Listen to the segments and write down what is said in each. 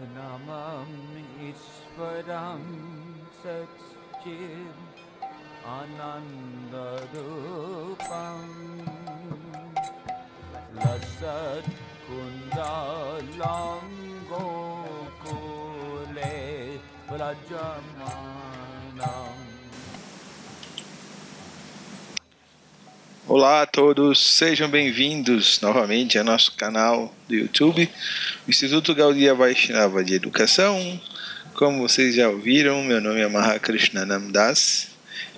Namam Ishvaram Satchid Anandarupam Lasat Kundalam Gokule Vrajamanam. Olá a todos, sejam bem-vindos novamente ao nosso canal do YouTube, o Instituto Gaudiya Vaishnava de Educação. Como vocês já ouviram, meu nome é Mahakrishnanam Das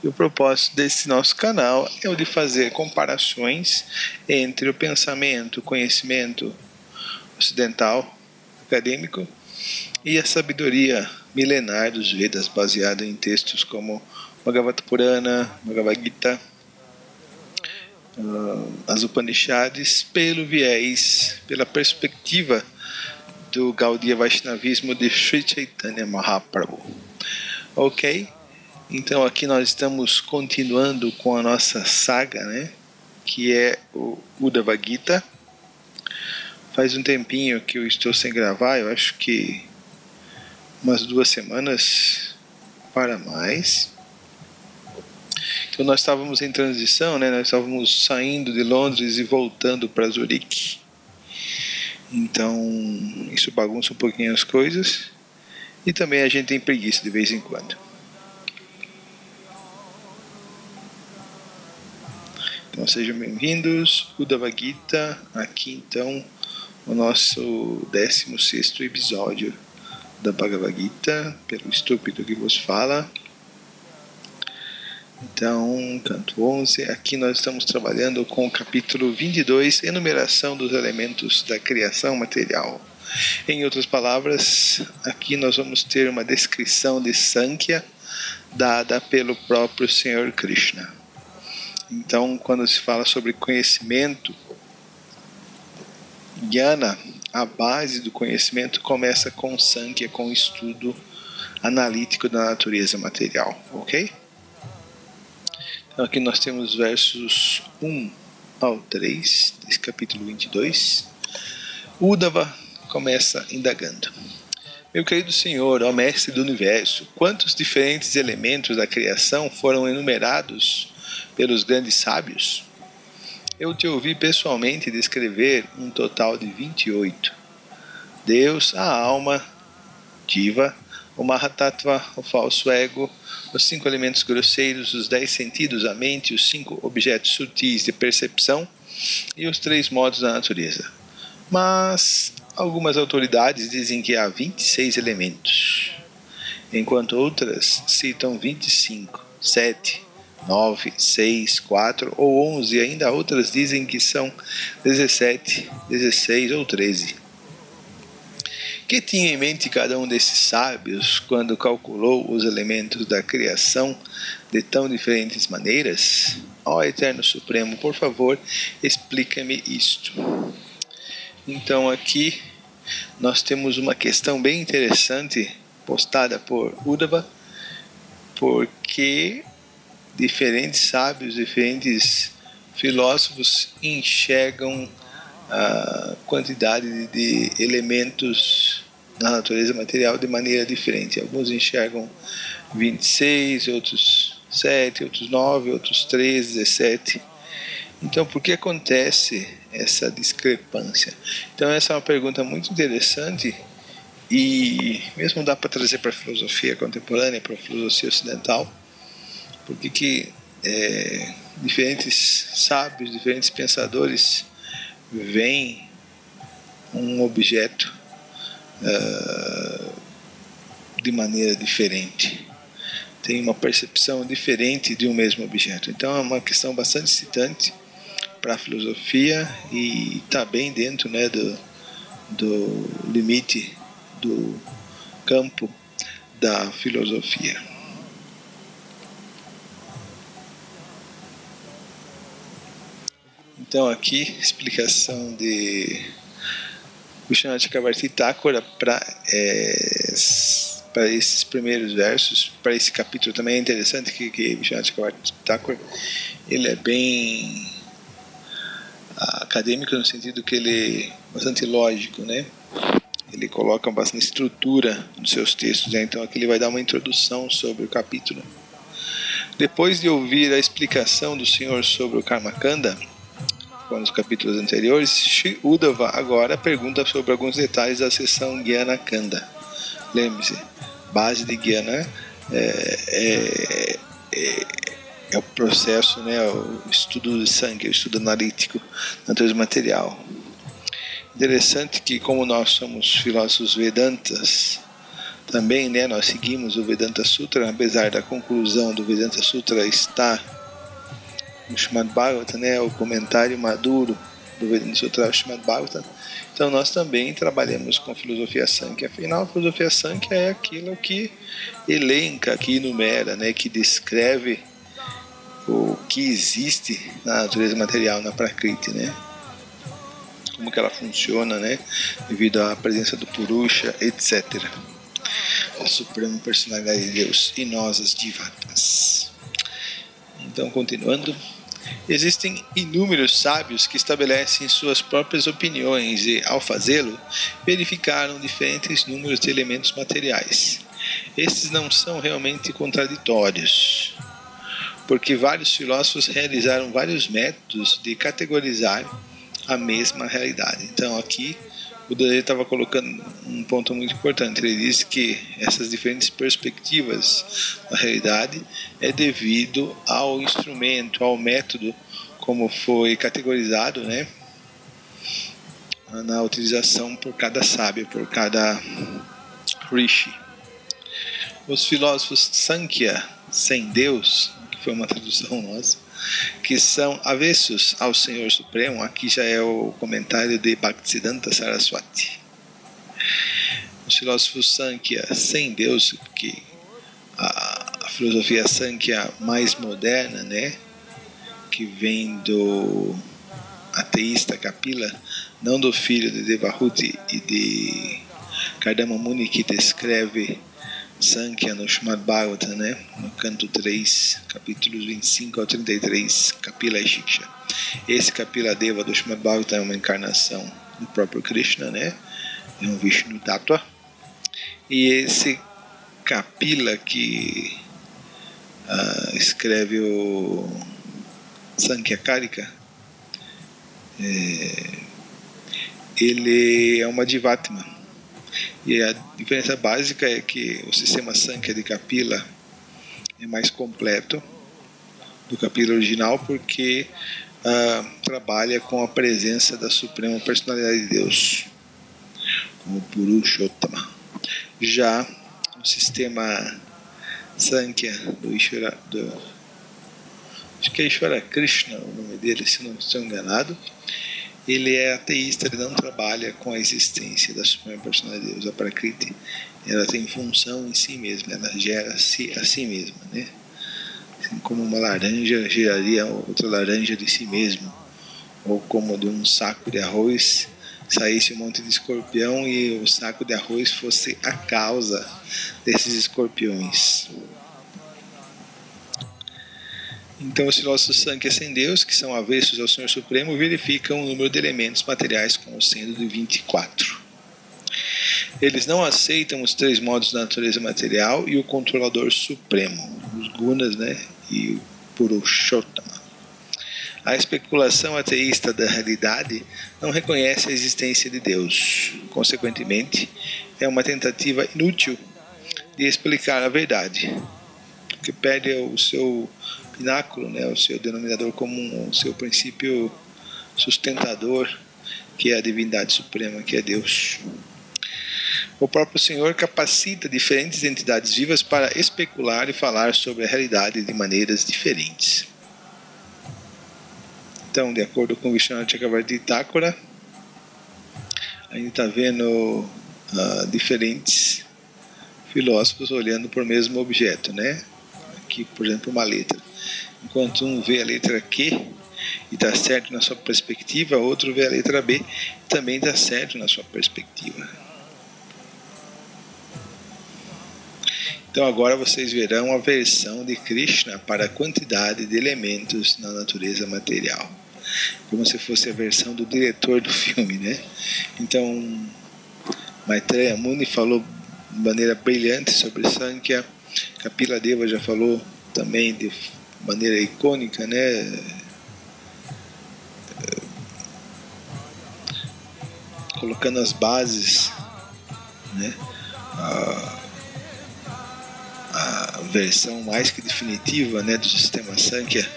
e o propósito desse nosso canal é o de fazer comparações entre o pensamento, o conhecimento ocidental, acadêmico e a sabedoria milenar dos Vedas, baseada em textos como Bhagavata Purana, Bhagavad Gita, as Upanishads, pelo viés, pela perspectiva do Gaudiya Vaishnavismo de Sri Chaitanya Mahaprabhu. Ok? Então aqui nós estamos continuando com a nossa saga, né? Que é o Uddhava Gita. Faz um tempinho que eu estou sem gravar, eu acho que umas 2 semanas para mais. Então nós estávamos em transição, né? Nós estávamos saindo de Londres e voltando para Zurique. Então isso bagunça um pouquinho as coisas. E também a gente tem preguiça de vez em quando. Então sejam bem-vindos, Uddhava Gita, aqui então o nosso 16º episódio da Bhagavad Gita, pelo estúpido que vos fala. Então, canto 11, aqui nós estamos trabalhando com o capítulo 22, enumeração dos elementos da criação material. Em outras palavras, aqui nós vamos ter uma descrição de Sankhya dada pelo próprio Senhor Krishna. Então, quando se fala sobre conhecimento, Jnana, a base do conhecimento começa com Sankhya, com o estudo analítico da natureza material, ok? Então aqui nós temos versos 1 ao 3 desse capítulo 22. Uddhava começa indagando. Meu querido Senhor, ó Mestre do Universo, quantos diferentes elementos da criação foram enumerados pelos grandes sábios? Eu te ouvi pessoalmente descrever um total de 28. Deus, a alma, Jiva, o Mahatattva, o falso ego, os 5 elementos grosseiros, os 10 sentidos, a mente, os 5 objetos sutis de percepção e os 3 modos da natureza. Mas algumas autoridades dizem que há 26 elementos, enquanto outras citam 25, 7, 9, 6, 4 ou 11, e ainda outras dizem que são 17, 16 ou 13. Que tinha em mente cada um desses sábios quando calculou os elementos da criação de tão diferentes maneiras? Ó Eterno Supremo, por favor, explica-me isto. Então aqui nós temos uma questão bem interessante postada por Uddhava, porque diferentes sábios, diferentes filósofos enxergam a quantidade de elementos na natureza material de maneira diferente. Alguns enxergam 26, outros 7, outros 9, outros 13, 17. Então, por que acontece essa discrepância? Então, essa é uma pergunta muito interessante e mesmo dá para trazer para a filosofia contemporânea, para a filosofia ocidental, porque que diferentes sábios, diferentes pensadores veem um objeto de maneira diferente, tem uma percepção diferente de um mesmo objeto. Então é uma questão bastante excitante para a filosofia e está bem dentro, né, do limite do campo da filosofia. Então aqui, explicação de Vishwanath Chakravarti Thakura para esses primeiros versos, para esse capítulo também é interessante que Vishwanath Chakravarti Thakura, ele é bem acadêmico no sentido que ele é bastante lógico, né? ele coloca bastante estrutura nos seus textos, né? Então aqui ele vai dar uma introdução sobre o capítulo. Depois de ouvir a explicação do Senhor sobre o Karmakanda, como nos capítulos anteriores, Sri Uddhava agora pergunta sobre alguns detalhes da seção Jnana Kanda. Lembre-se, base de Jnana é o processo, né, o estudo de sangue, o estudo analítico da natureza material. Interessante que, como nós somos filósofos Vedantas, também, né, nós seguimos o Vedanta Sutra, apesar da conclusão do Vedanta Sutra estar no Srimad Bhagavatam, né, o comentário maduro do Vedanta Sutra, o Srimad Bhagavatam. Então nós também trabalhamos com filosofia Sankhya. Afinal, a filosofia Sankhya é aquilo que elenca, que enumera, né, que descreve o que existe na natureza material, na Prakriti, né? Como que ela funciona, né? Devido à presença do Purusha, etc. A Suprema Personalidade de Deus e nós, as Jivatas. Então, continuando. Existem inúmeros sábios que estabelecem suas próprias opiniões e, ao fazê-lo, verificaram diferentes números de elementos materiais. Estes não são realmente contraditórios, porque vários filósofos realizaram vários métodos de categorizar a mesma realidade. Então aqui o Buda estava colocando um ponto muito importante. Ele diz que essas diferentes perspectivas da realidade é devido ao instrumento, ao método como foi categorizado, né, na utilização por cada sábio, por cada rishi. Os filósofos Sankhya, sem Deus, que foi uma tradução nossa, que são avessos ao Senhor Supremo, aqui já é o comentário de Bhaktisiddhanta Saraswati. Os filósofos Sankhya, sem Deus, que a filosofia Sankhya mais moderna, né, que vem do ateísta Kapila, não do filho de Devahuti e de Kardama Muni, que descreve Sankhya no Srimad Bhagavatam, né? No canto 3, capítulos 25 ao 33, Kapila e Shiksha. Esse Kapila Deva do Srimad Bhagavatam é uma encarnação do próprio Krishna, né? É um Vishnu Tattva. E esse Kapila que escreve o Sankhya Karika, ele é uma Jivatma. E a diferença básica é que o sistema Sankhya de Kapila é mais completo do Kapila original, porque trabalha com a presença da Suprema Personalidade de Deus, como Purushottama. Já o sistema Sankhya do Ishvara, acho que é Ishvara Krishna o nome dele, se não estou enganado, ele é ateísta, ele não trabalha com a existência da Suprema Personalidade de Deus. A Prakriti, ela tem função em si mesma, ela gera-se a si mesma, né? Assim como uma laranja geraria outra laranja de si mesma, ou como de um saco de arroz saísse um monte de escorpião e o saco de arroz fosse a causa desses escorpiões. Então os filósofos Sankhya sem Deus, que são avessos ao Senhor Supremo, verificam o número de elementos materiais como sendo de 24. Eles não aceitam os 3 modos da natureza material e o controlador supremo, os gunas, né, e o Purushottama. A especulação ateísta da realidade não reconhece a existência de Deus. Consequentemente, é uma tentativa inútil de explicar a verdade, porque perde o seu pináculo, né, o seu denominador comum, o seu princípio sustentador, que é a divindade suprema, que é Deus. O próprio Senhor capacita diferentes entidades vivas para especular e falar sobre a realidade de maneiras diferentes. Então, de acordo com Vishwanath Chakravarti Thakura, a gente está vendo diferentes filósofos olhando para o mesmo objeto, né? Aqui, por exemplo, uma letra. Enquanto um vê a letra Q e está certo na sua perspectiva, outro vê a letra B e também está certo na sua perspectiva. Então agora vocês verão a versão de Krishna para a quantidade de elementos na natureza material. Como se fosse a versão do diretor do filme, né? Então, Maitreya Muni falou de maneira brilhante sobre Sankhya. Kapila Deva já falou também de maneira icônica, né? Colocando as bases, né? A versão mais que definitiva, né, do sistema Sankhya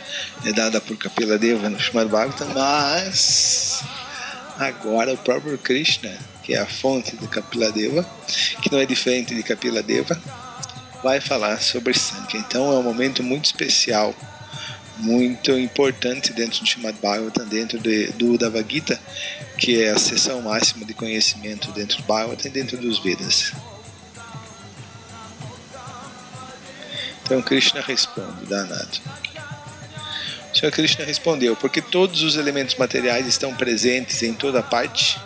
é dada por Kapila Deva no Srimad Bhagavatam, mas agora o próprio Krishna, que é a fonte de Kapila Deva, que não é diferente de Kapila Deva, vai falar sobre Sankhya. Então é um momento muito especial, muito importante dentro do Srimad Bhagavatam, dentro do Uddhava Gita, que é a seção máxima de conhecimento dentro do Bhagavatam e dentro dos Vedas. Então Krishna responde, danado. O Senhor Krishna respondeu: porque todos os elementos materiais estão presentes em toda parte,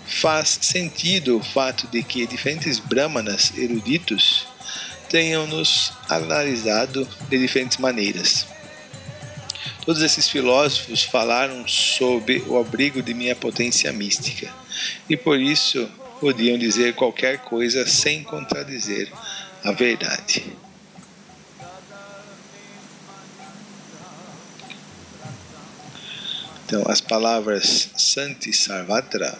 faz sentido o fato de que diferentes brahmanas eruditos tenham nos analisado de diferentes maneiras. Todos esses filósofos falaram sob o abrigo de minha potência mística, e por isso podiam dizer qualquer coisa sem contradizer a verdade. Então, as palavras Santi Sarvatra,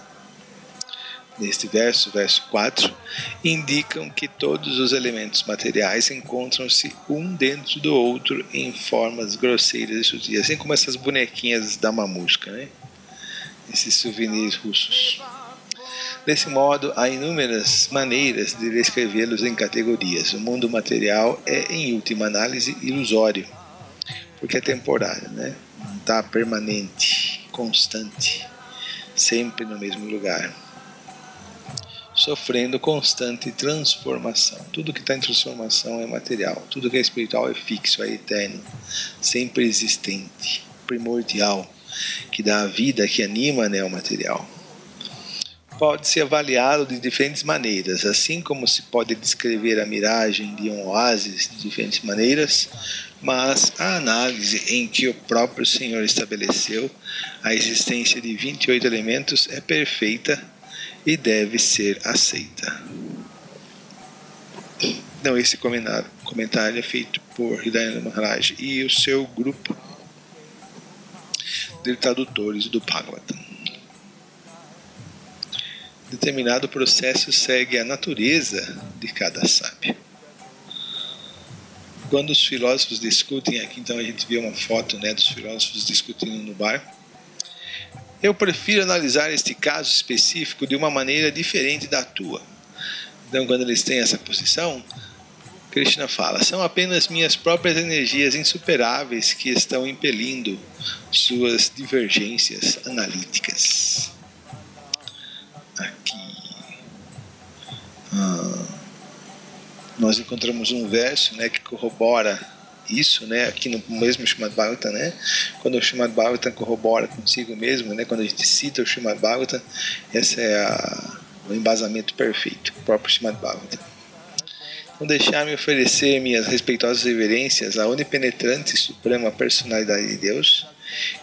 neste verso 4, indicam que todos os elementos materiais encontram-se um dentro do outro em formas grosseiras e sutis, assim como essas bonequinhas da mamusca, né? Esses souvenirs russos. Desse modo, há inúmeras maneiras de descrevê-los em categorias. O mundo material é, em última análise, ilusório, porque é temporário, né? Não está permanente, constante, sempre no mesmo lugar, sofrendo constante transformação. Tudo que está em transformação é material, tudo que é espiritual é fixo, é eterno, sempre existente, primordial, que dá a vida, que anima, né, o material. Pode-se avaliá-lo de diferentes maneiras, assim como se pode descrever a miragem de um oásis de diferentes maneiras, mas a análise em que o próprio Senhor estabeleceu a existência de 28 elementos é perfeita e deve ser aceita. Então, esse comentário é feito por Hridayananda Maharaj e o seu grupo de tradutores do Bhagavatam. Determinado processo segue a natureza de cada sábio. Quando os filósofos discutem, aqui então a gente vê uma foto, né, dos filósofos discutindo no bar. Eu prefiro analisar este caso específico de uma maneira diferente da tua. Então, quando eles têm essa posição, Krishna fala: são apenas minhas próprias energias insuperáveis que estão impelindo suas divergências analíticas. Aqui nós encontramos um verso, né, que corrobora isso, né, aqui no mesmo Srimad Bhagavatam, né, quando o Srimad Bhagavatam corrobora consigo mesmo, né, quando a gente cita o Srimad Bhagavatam, esse é o embasamento perfeito, o próprio Srimad Bhagavatam. Então, deixar-me oferecer minhas respeitosas reverências à onipenetrante e suprema personalidade de Deus,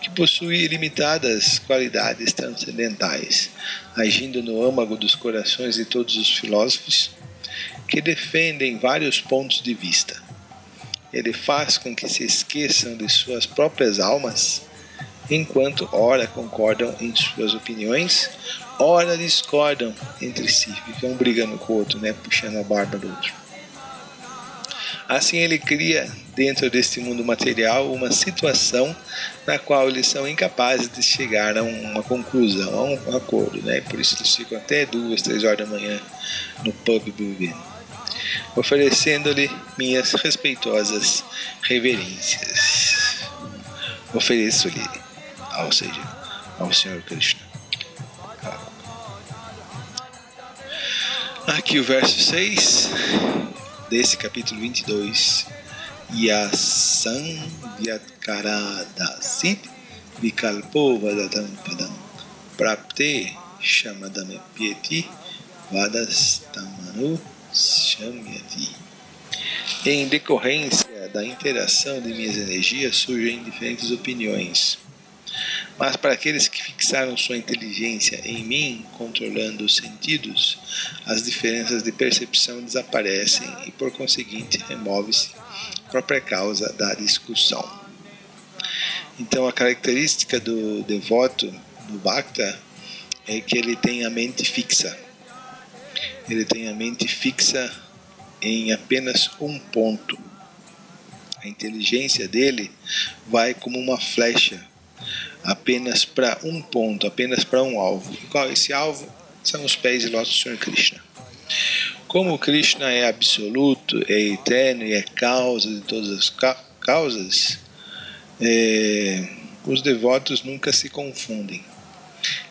que possui ilimitadas qualidades transcendentais, agindo no âmago dos corações de todos os filósofos que defendem vários pontos de vista. Ele faz com que se esqueçam de suas próprias almas, enquanto ora concordam em suas opiniões, ora discordam entre si, ficam brigando com o outro, né, puxando a barba do outro. Assim ele cria dentro deste mundo material uma situação na qual eles são incapazes de chegar a uma conclusão, a um acordo, né? Por isso eles ficam até 2, 3 horas da manhã no pub bebendo, oferecendo-lhe minhas respeitosas reverências. Ofereço-lhe, ou seja, ao Senhor Krishna. Aqui o verso 6 desse capítulo 22. Yasam vyatkaradasit vikalpo vadatam padam prapte shamadame pieti vadastamanu shamyati. Em decorrência da interação de minhas energias surgem diferentes opiniões, mas para aqueles que fixaram sua inteligência em mim, controlando os sentidos, as diferenças de percepção desaparecem e, por conseguinte, remove-se a própria causa da discussão. Então, a característica do devoto, do Bhakta, é que ele tem a mente fixa. Ele tem a mente fixa em apenas um ponto. A inteligência dele vai como uma flecha, apenas para um ponto, apenas para um alvo. E qual é esse alvo? São os pés de lótus do Senhor Krishna. Como Krishna é absoluto, é eterno e é causa de todas as causas, os devotos nunca se confundem.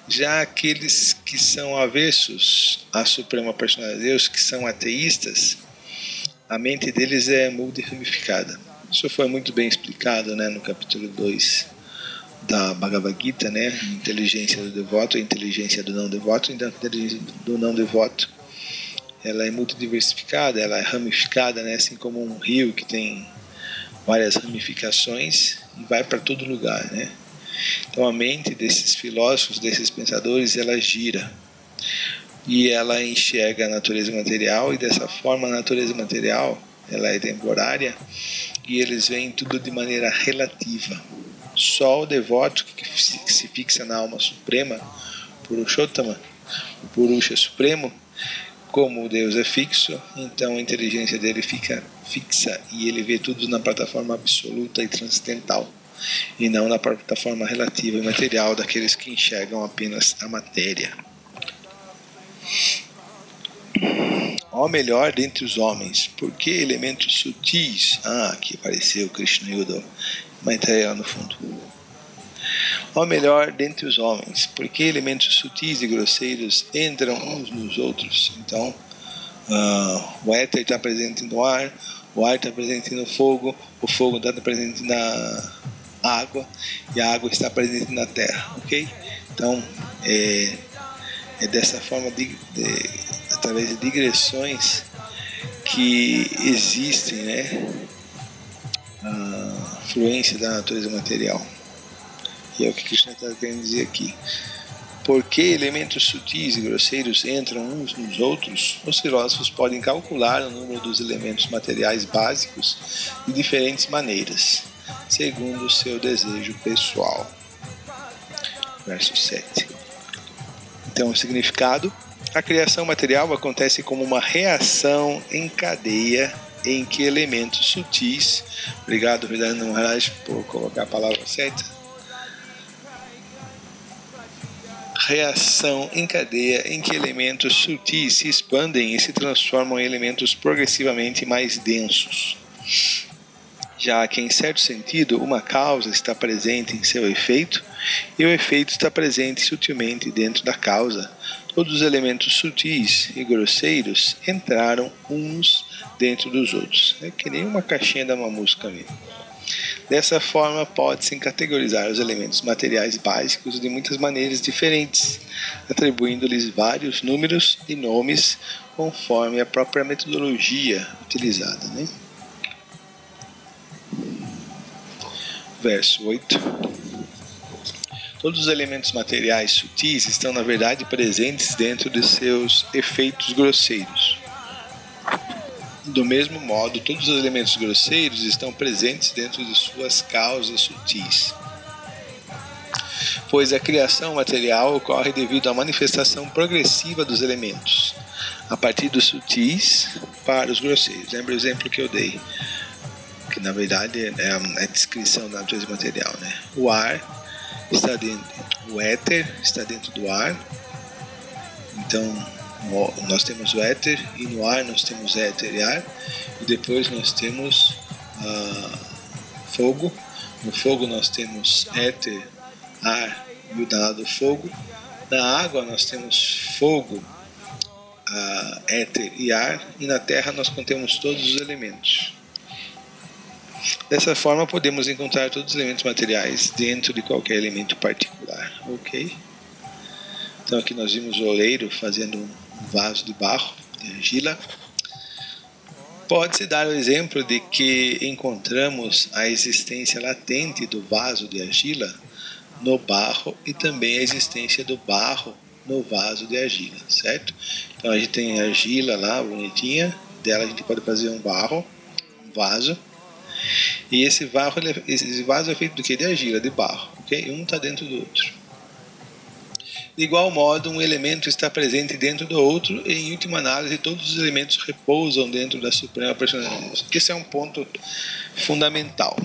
Já aqueles que são avessos à Suprema Personalidade de Deus, que são ateístas, a mente deles é multiramificada. Isso foi muito bem explicado, né, no capítulo 2 da Bhagavad Gita, né? A inteligência do devoto, a inteligência do não devoto. Então, a inteligência do não devoto, ela é multidiversificada, ela é ramificada, né? Assim como um rio que tem várias ramificações e vai para todo lugar, né? Então, a mente desses filósofos, desses pensadores, ela gira e ela enxerga a natureza material, e dessa forma a natureza material, ela é temporária e eles veem tudo de maneira relativa. Só o devoto que se fixa na alma suprema, Purushottama, o Purusha supremo, como o Deus é fixo, então a inteligência dele fica fixa e ele vê tudo na plataforma absoluta e transcendental, e não na plataforma relativa e material daqueles que enxergam apenas a matéria. Ó melhor dentre os homens, por que elementos sutis? Aqui apareceu Krishna Yudo, Maitreya lá no fundo. Ó melhor dentre os homens, por que elementos sutis e grosseiros entram uns nos outros? Então, o éter está presente no ar, o ar está presente no fogo, o fogo está presente na água e a água está presente na terra, ok? Então, é dessa forma, através de digressões, que existem, né, a fluência da natureza material. E é o que Krishna está querendo dizer aqui. Porque elementos sutis e grosseiros entram uns nos outros, os filósofos podem calcular o número dos elementos materiais básicos de diferentes maneiras, segundo o seu desejo pessoal. Verso 7. Então, o significado: a criação material acontece como uma reação em cadeia em que elementos sutis, obrigado Vedanta Maharaj por colocar a palavra certa, reação em cadeia em que elementos sutis se expandem e se transformam em elementos progressivamente mais densos. Já que, em certo sentido, uma causa está presente em seu efeito e o efeito está presente sutilmente dentro da causa, todos os elementos sutis e grosseiros entraram uns dentro dos outros. É que nem uma caixinha da uma música mesmo. Dessa forma, pode-se categorizar os elementos materiais básicos de muitas maneiras diferentes, atribuindo-lhes vários números e nomes conforme a própria metodologia utilizada, né? Verso 8. Todos os elementos materiais sutis estão, na verdade, presentes dentro de seus efeitos grosseiros. Do mesmo modo, todos os elementos grosseiros estão presentes dentro de suas causas sutis. Pois a criação material ocorre devido à manifestação progressiva dos elementos, a partir dos sutis para os grosseiros. Lembra o exemplo que eu dei? Que na verdade é a descrição da natureza material, né? O ar está dentro, o éter está dentro do ar. Então, nós temos o éter e no ar nós temos éter e ar, e depois nós temos fogo. No fogo nós temos éter, ar e o danado fogo. Na água nós temos fogo, éter e ar, e na terra nós contemos todos os elementos. Dessa forma podemos encontrar todos os elementos materiais dentro de qualquer elemento particular, ok? Então aqui nós vimos o oleiro fazendo um vaso de barro, de argila. Pode-se dar o exemplo de que encontramos a existência latente do vaso de argila no barro e também a existência do barro no vaso de argila, certo? Então a gente tem argila lá, bonitinha, dela a gente pode fazer um barro, um vaso, e esse vaso é feito do que? De argila, de barro, ok? Um está dentro do outro. De igual modo, um elemento está presente dentro do outro e, em última análise, todos os elementos repousam dentro da Suprema Personalidade de Deus. Esse é um ponto fundamental.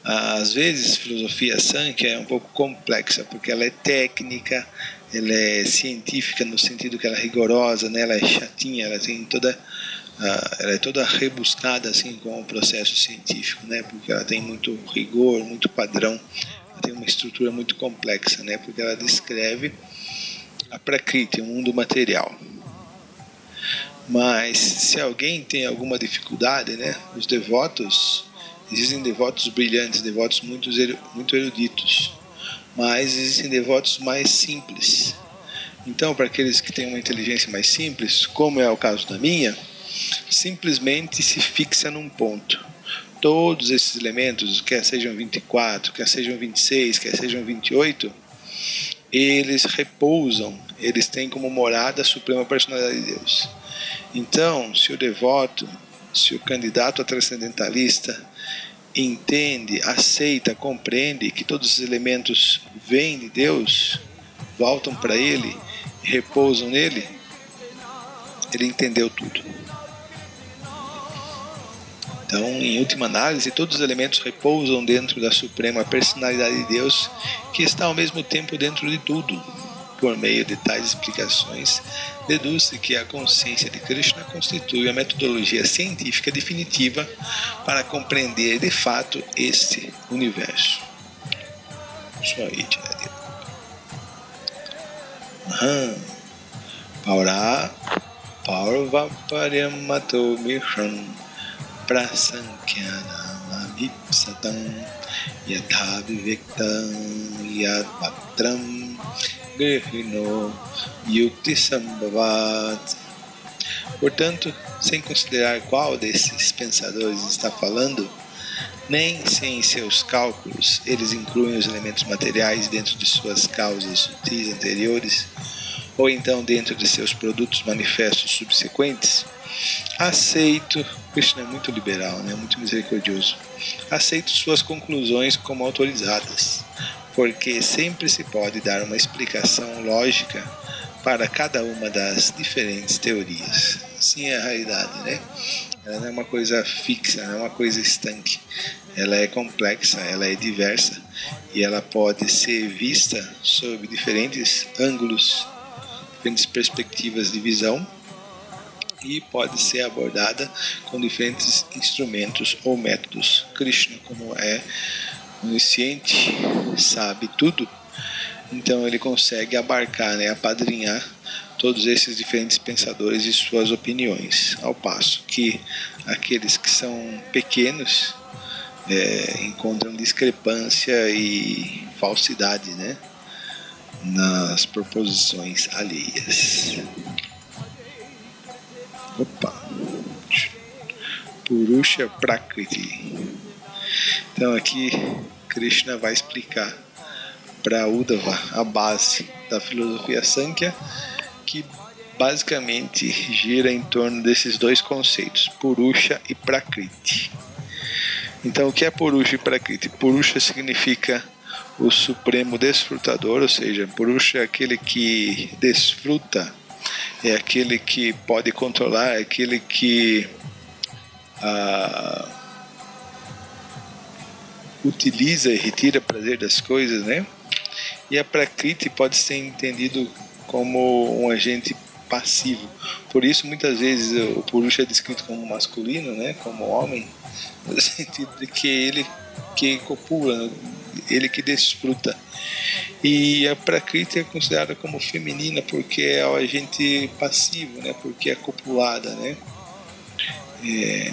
Às vezes, a filosofia Sankhya é um pouco complexa, porque ela é técnica, ela é científica no sentido que ela é rigorosa, né? Ela é chatinha, ela é toda rebuscada assim com o processo científico, né? Porque ela tem muito rigor, muito padrão, ela tem uma estrutura muito complexa, né? Porque ela descreve a Prakriti, o mundo material. Mas se alguém tem alguma dificuldade, né? Os devotos, existem devotos brilhantes, devotos muito eruditos, mas existem devotos mais simples. Então, para aqueles que têm uma inteligência mais simples, como é o caso da minha, simplesmente se fixa num ponto. Todos esses elementos, quer sejam 24, quer sejam 26, quer sejam 28, eles repousam, eles têm como morada a Suprema Personalidade de Deus. Então, se o devoto, se o candidato a transcendentalista entende, aceita, compreende que todos os elementos vêm de Deus, voltam para Ele, repousam nele, ele entendeu tudo. Então, em última análise, todos os elementos repousam dentro da Suprema Personalidade de Deus, que está ao mesmo tempo dentro de tudo. Por meio de tais explicações, deduz-se que a consciência de Krishna constitui a metodologia científica definitiva para compreender de fato este universo. Só aí, Paurva Paryamato Mihran Prasankyanamamipsatam Yatha Vivektam Yadvatram Grihino Yukti Sambhavat. Portanto, sem considerar qual desses pensadores está falando, nem sem seus cálculos eles incluem os elementos materiais dentro de suas causas sutis anteriores, ou então dentro de seus produtos manifestos subsequentes, aceito, Krishna é muito liberal, né? Muito misericordioso, aceito suas conclusões como autorizadas, porque sempre se pode dar uma explicação lógica para cada uma das diferentes teorias. Assim é a realidade, né? Ela não é uma coisa fixa, não é uma coisa estanque. Ela é complexa, ela é diversa e ela pode ser vista sob diferentes ângulos, diferentes perspectivas de visão, e pode ser abordada com diferentes instrumentos ou métodos. Krishna, como é onisciente, sabe tudo, então ele consegue abarcar, né, apadrinhar todos esses diferentes pensadores e suas opiniões, ao passo que aqueles que são pequenos encontram discrepância e falsidade, né, nas proposições alheias. Purusha Prakriti. Então aqui Krishna vai explicar para Uddhava a base da filosofia Sankhya, que basicamente gira em torno desses dois conceitos, Purusha e Prakriti. Então, o que é Purusha e Prakriti? Purusha significa o supremo desfrutador, ou seja, Purusha é aquele que desfruta, é aquele que pode controlar, é aquele que utiliza e retira prazer das coisas, né? E a Prakriti pode ser entendido como um agente passivo. Por isso, muitas vezes, o Purusha é descrito como masculino, né? Como homem, no sentido de que ele que copula, ele que desfruta. E a Prakriti é considerada como feminina porque é o agente passivo, né? Porque é copulada, né?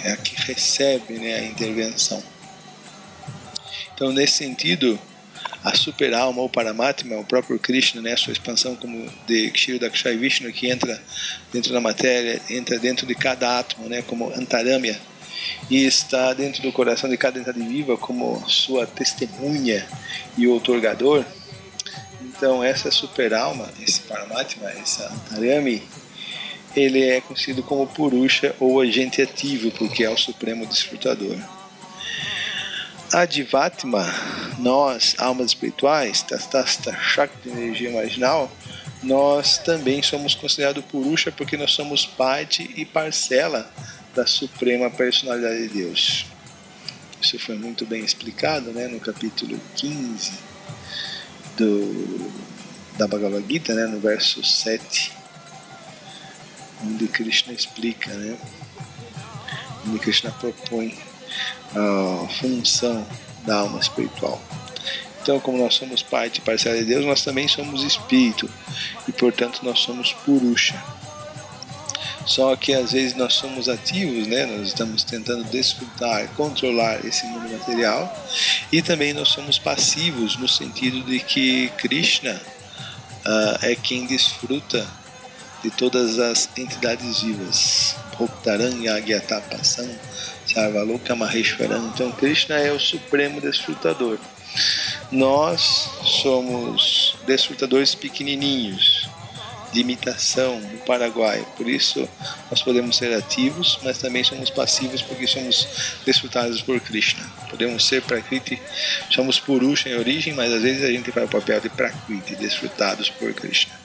É a que recebe, né, a intervenção. Então, nesse sentido, a super-alma ou Paramatma, o próprio Krishna, né, a sua expansão como de Kshirodakshai Vishnu, que entra dentro da matéria, entra dentro de cada átomo, né, como Antaramya, e está dentro do coração de cada entidade viva como sua testemunha e outorgador. Então essa super-alma, esse Paramatma, essa Antaryami, ele é conhecido como Purusha ou agente ativo, porque é o supremo desfrutador. Adivatma, nós, almas espirituais, Tastasta Shakti, energia marginal, nós também somos considerados Purusha porque nós somos parte e parcela da Suprema Personalidade de Deus. Isso foi muito bem explicado, né, no capítulo 15 da Bhagavad Gita, né, no verso 7, onde Krishna explica, né, onde Krishna propõe a função da alma espiritual. Então, como nós somos parte e parcela de Deus, nós também somos espírito e, portanto, nós somos Purusha. Só que às vezes nós somos ativos, né? Nós estamos tentando desfrutar, controlar esse mundo material, e também nós somos passivos no sentido de que Krishna é quem desfruta de todas as entidades vivas. Bhoktaram Yagyatapasam Sarvaloka Maheshwaram. Então Krishna é o supremo desfrutador. Nós somos desfrutadores pequenininhos, de imitação, no Paraguai. Por isso nós podemos ser ativos, mas também somos passivos porque somos desfrutados por Krishna. Podemos ser Prakriti, somos Purusha em origem, mas às vezes a gente faz o papel de Prakriti, desfrutados por Krishna.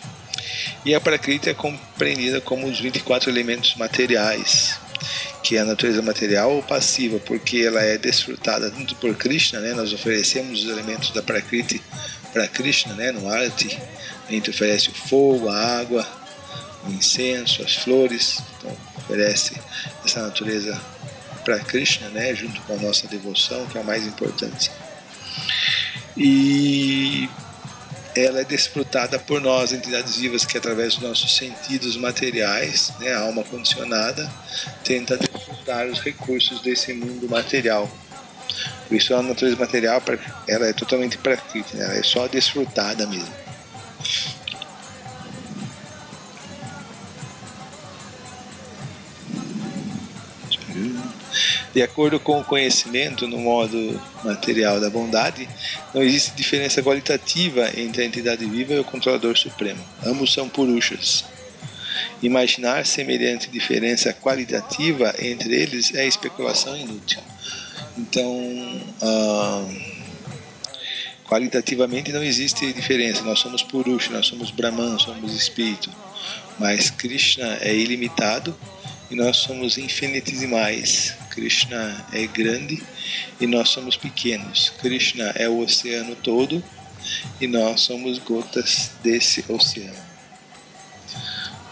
E a Prakriti é compreendida como os 24 elementos materiais, que é a natureza material ou passiva, porque ela é desfrutada tanto por Krishna, né? Nós oferecemos os elementos da Prakriti para Krishna, né? No Arati, a gente oferece o fogo, a água, o incenso, as flores, então oferece essa natureza para Krishna, né? Junto com a nossa devoção, que é o mais importante. E ela é desfrutada por nós, entidades vivas, que através dos nossos sentidos materiais, né, a alma condicionada, tenta desfrutar os recursos desse mundo material. Por isso a natureza material, ela é totalmente prakriti, né, ela é só desfrutada mesmo. De acordo com o conhecimento no modo material da bondade, não existe diferença qualitativa entre a entidade viva e o controlador supremo. Ambos são purushas. Imaginar semelhante diferença qualitativa entre eles é especulação inútil. Então, qualitativamente não existe diferença. Nós somos purusha, nós somos brahman, somos espírito. Mas Krishna é ilimitado e nós somos infinitesimais. Krishna é grande e nós somos pequenos. Krishna é o oceano todo e nós somos gotas desse oceano.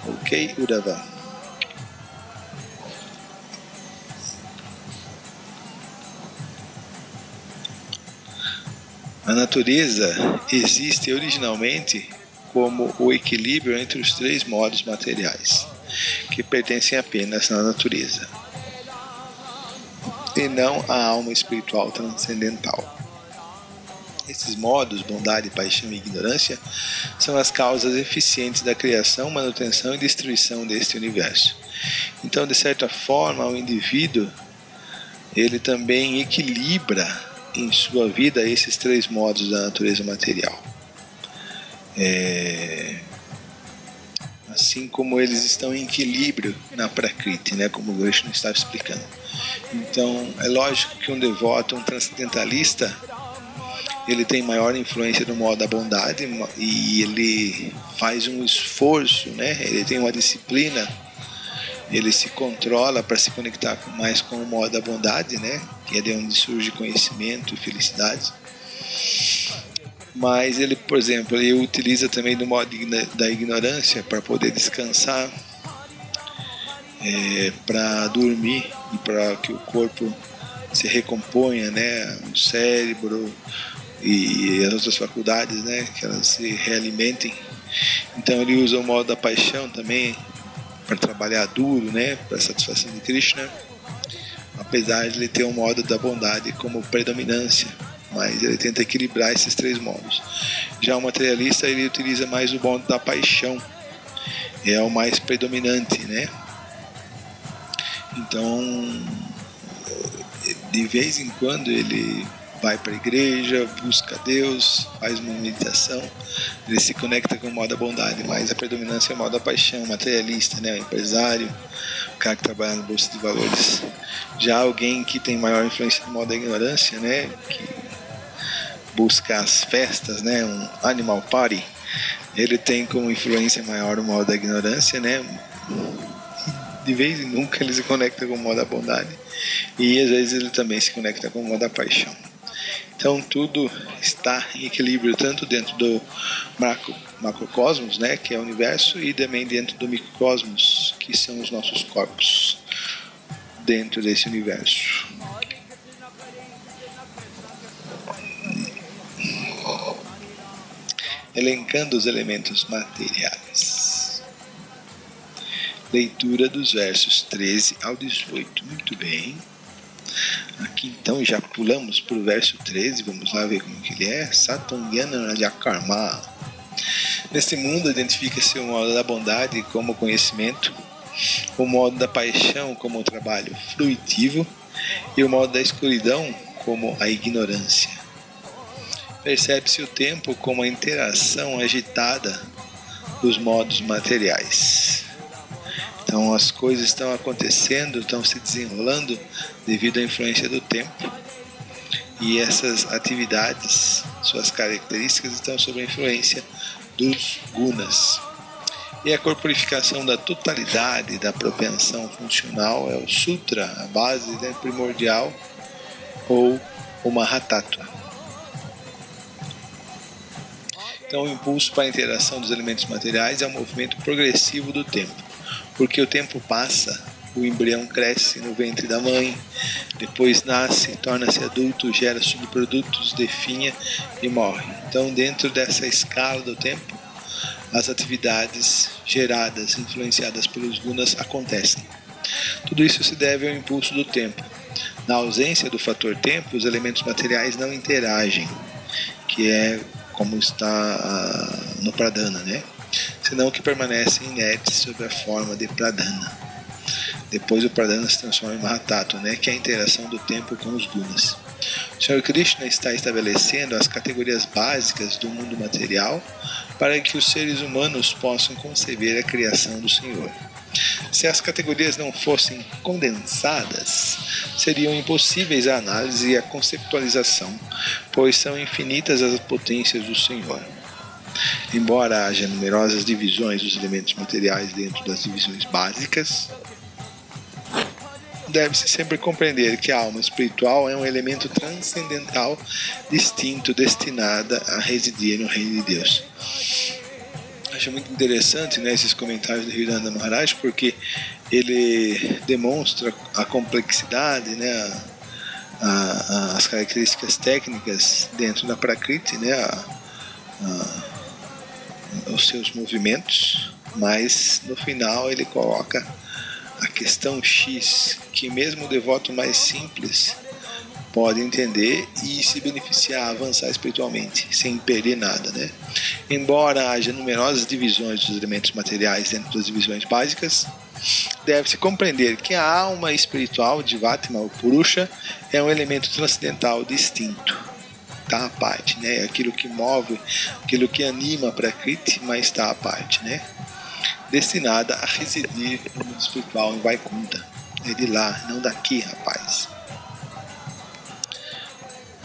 Ok, Uddhava? A natureza existe originalmente como o equilíbrio entre os três modos materiais, que pertencem apenas à natureza, e não à alma espiritual transcendental. Esses modos, bondade, paixão e ignorância, são as causas eficientes da criação, manutenção e destruição deste universo. Então, de certa forma, o indivíduo, ele também equilibra em sua vida esses três modos da natureza material. Assim como eles estão em equilíbrio na Prakriti, né, como o Krishna estava explicando. Então, é lógico que um devoto, um transcendentalista, ele tem maior influência no modo da bondade e ele faz um esforço, né, ele tem uma disciplina, ele se controla para se conectar mais com o modo da bondade, né, que é de onde surge conhecimento e felicidade. Mas ele, por exemplo, ele utiliza também do modo da ignorância para poder descansar, para dormir e para que o corpo se recomponha, né, o cérebro e as outras faculdades, né, que elas se realimentem. Então ele usa o modo da paixão também para trabalhar duro, né, para a satisfação de Krishna, apesar de ele ter um modo da bondade como predominância, mas ele tenta equilibrar esses três modos. Já o materialista, ele utiliza mais o modo da paixão, é o mais predominante, né? Então de vez em quando ele vai para a igreja, busca Deus, faz uma meditação, ele se conecta com o modo da bondade, mas a predominância é o modo da paixão, materialista, né? O empresário, o cara que trabalha na bolsa de valores. Já alguém que tem maior influência no modo da ignorância, né? Que busca as festas, né? Um animal party, ele tem como influência maior o modo da ignorância, né? De vez em nunca ele se conecta com o modo da bondade e às vezes ele também se conecta com o modo da paixão. Então tudo está em equilíbrio, tanto dentro do macrocosmos, né, que é o universo, e também dentro do microcosmos, que são os nossos corpos dentro desse universo. Elencando os elementos materiais. Leitura dos versos 13 ao 18. Muito bem. Aqui então já pulamos para o verso 13, vamos lá ver como que ele é. Satangyana Rajakarma. Neste mundo identifica-se o modo da bondade como conhecimento, o modo da paixão como o trabalho fruitivo e o modo da escuridão como a ignorância. Percebe-se o tempo como a interação agitada dos modos materiais. Então as coisas estão acontecendo, estão se desenrolando devido à influência do tempo. E essas atividades, suas características, estão sob a influência dos gunas. E a corporificação da totalidade da propensão funcional é o Sutra, a base, né, primordial, ou o Mahatattva. Então o impulso para a interação dos elementos materiais é um movimento progressivo do tempo. Porque o tempo passa, o embrião cresce no ventre da mãe, depois nasce, torna-se adulto, gera subprodutos, definha e morre. Então, dentro dessa escala do tempo, as atividades geradas, influenciadas pelos gunas acontecem. Tudo isso se deve ao impulso do tempo. Na ausência do fator tempo, os elementos materiais não interagem, que é como está no Pradhana, né? Senão que permanecem inertes sob a forma de Pradhana. Depois o Pradhana se transforma em Mahatattva, né, que é a interação do tempo com os gunas. O Sr. Krishna está estabelecendo as categorias básicas do mundo material para que os seres humanos possam conceber a criação do Senhor. Se as categorias não fossem condensadas, seriam impossíveis a análise e a conceptualização, pois são infinitas as potências do Senhor. Embora haja numerosas divisões dos elementos materiais dentro das divisões básicas, deve-se sempre compreender que a alma espiritual é um elemento transcendental distinto, destinada a residir no reino de Deus. Acho muito interessante, né, esses comentários do Hridanda Maharaj, porque ele demonstra a complexidade, né, as características técnicas dentro da Prakriti, né, os seus movimentos, mas no final ele coloca a questão X, que mesmo o devoto mais simples pode entender e se beneficiar, avançar espiritualmente, sem perder nada, né? Embora haja numerosas divisões dos elementos materiais dentro das divisões básicas, deve-se compreender que a alma espiritual de Vatma, ou Purusha, é um elemento transcendental distinto, está à parte, né? Aquilo que move, aquilo que anima a Prakriti, mas está à parte, né? Destinada a residir no mundo espiritual em Vaikuntha. É de lá, não daqui, rapaz.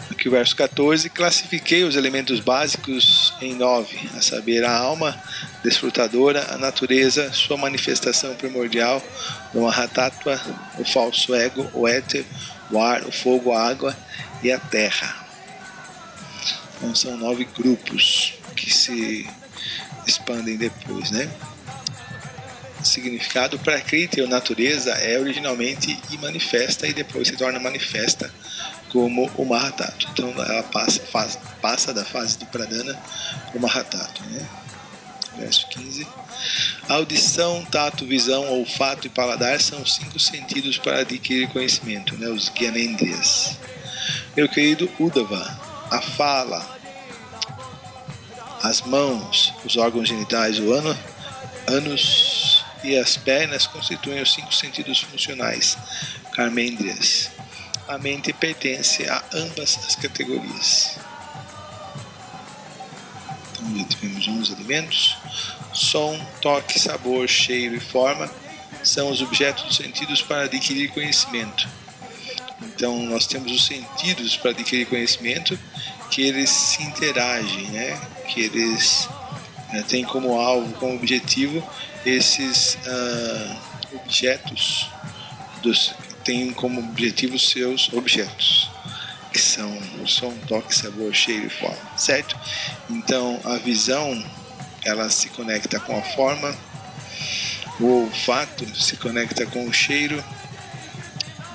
Aqui o verso 14. Classifiquei os elementos básicos em 9, a saber, a alma desfrutadora, a natureza, sua manifestação primordial, o Mahatattva, o falso ego, o éter, o ar, o fogo, a água e a terra. Então são 9 grupos que se expandem depois, né? Significado: Prakriti, ou natureza, é originalmente imanifesta e depois se torna manifesta como o Mahatattva. Então ela passa da fase do Pradhana para o Mahatattva, né? Verso 15. Audição, tato, visão, olfato e paladar são 5 sentidos para adquirir conhecimento, né? Os Gyanendriyas. Meu querido Uddhava, a fala, as mãos, os órgãos genitais, o ânus e as pernas constituem os 5 sentidos funcionais, Karmendriyas. a mente pertence a ambas as categorias. Então, já tivemos 11 elementos. Som, toque, sabor, cheiro e forma são os objetos dos sentidos para adquirir conhecimento. Então, nós temos os sentidos para adquirir conhecimento, que eles se interagem, né? Que eles têm como alvo, como objetivo, esses objetos, têm como objetivo seus objetos, que são som, toque, sabor, cheiro e forma, certo? Então, a visão, ela se conecta com a forma, o olfato se conecta com o cheiro,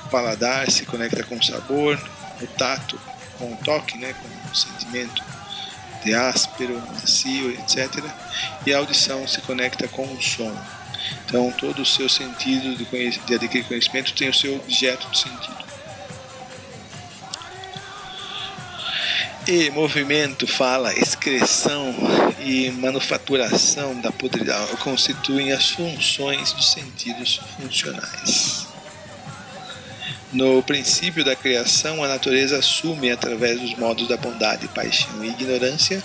o paladar se conecta com o sabor, o tato com o toque, né, com o sentimento de áspero, macio, etc. E a audição se conecta com o som. Então, todo o seu sentido de adquirir conhecimento tem o seu objeto de sentido. E movimento, fala, excreção e manufaturação da podridão constituem as funções dos sentidos funcionais. No princípio da criação, a natureza assume, através dos modos da bondade, paixão e ignorância,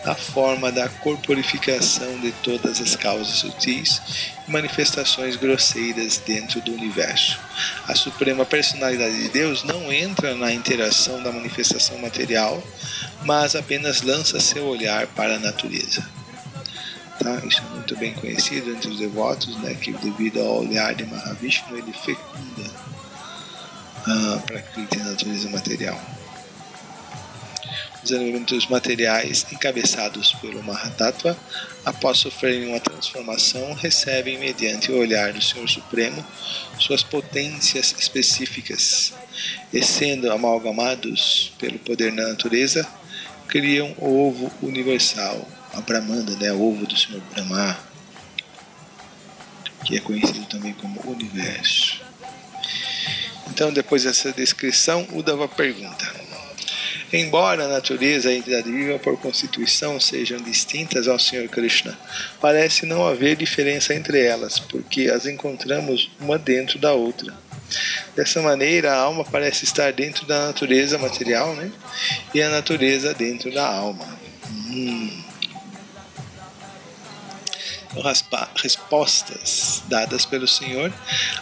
a forma da corporificação de todas as causas sutis e manifestações grosseiras dentro do universo. A suprema personalidade de Deus não entra na interação da manifestação material, mas apenas lança seu olhar para a natureza. Tá? Isso é muito bem conhecido entre os devotos, né? Que devido ao olhar de Mahavishnu, ele fecunda para a natureza material. Os elementos materiais, encabeçados pelo Mahatattva, após sofrerem uma transformação, recebem, mediante o olhar do Senhor Supremo, suas potências específicas, e sendo amalgamados pelo poder da natureza, criam o ovo universal, a Brahmanda, né, o ovo do Senhor Brahma, que é conhecido também como universo. Então, depois dessa descrição, Uddhava pergunta: embora a natureza e a entidade viva por constituição sejam distintas ao Senhor Krishna, parece não haver diferença entre elas, porque as encontramos uma dentro da outra. Dessa maneira, a alma parece estar dentro da natureza material, né? E a natureza dentro da alma. Respostas dadas pelo Senhor,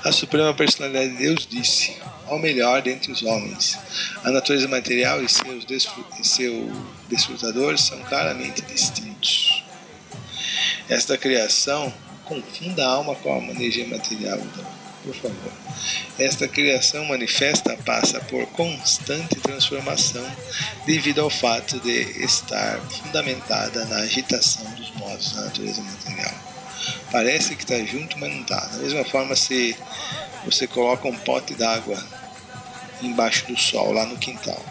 a Suprema Personalidade de Deus disse: ao melhor dentre os homens, a natureza material e seu desfrutador são claramente distintos. Esta criação confunda a alma com a energia material, por favor. Esta criação manifesta passa por constante transformação devido ao fato de estar fundamentada na agitação dos modos da natureza material. Parece que está junto, mas não está. Da mesma forma, se você coloca um pote d'água embaixo do sol, lá no quintal,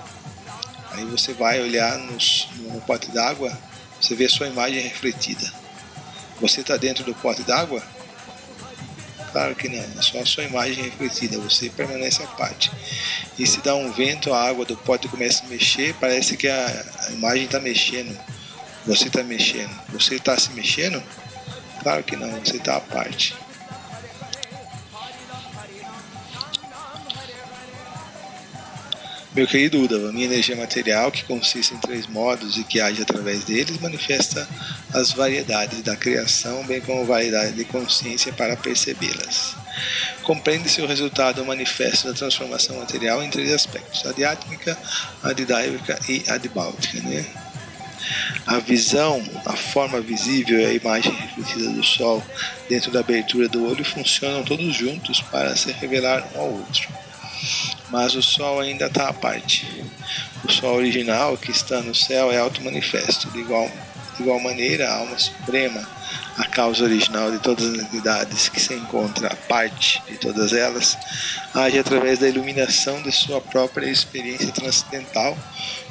aí você vai olhar no pote d'água, você vê a sua imagem refletida. Você está dentro do pote d'água? Claro que não, é só a sua imagem refletida, você permanece à parte. E se dá um vento, a água do pote começa a mexer, parece que a imagem está mexendo, você está mexendo. Você está se mexendo? Claro que não, você está à parte. Meu querido Uddhava, minha energia material, que consiste em 3 modos e que age através deles, manifesta as variedades da criação, bem como a variedade de consciência para percebê-las. Compreende-se o resultado manifesto da transformação material em 3 aspectos: adhyátmica, adidaivika e adibhautica, né? A visão, a forma visível e a imagem refletida do Sol dentro da abertura do olho funcionam todos juntos para se revelar um ao outro. Mas o Sol ainda está à parte. O Sol original que está no céu é auto-manifesto. De igual maneira, a alma suprema, a causa original de todas as entidades que se encontra à parte de todas elas, age através da iluminação de sua própria experiência transcendental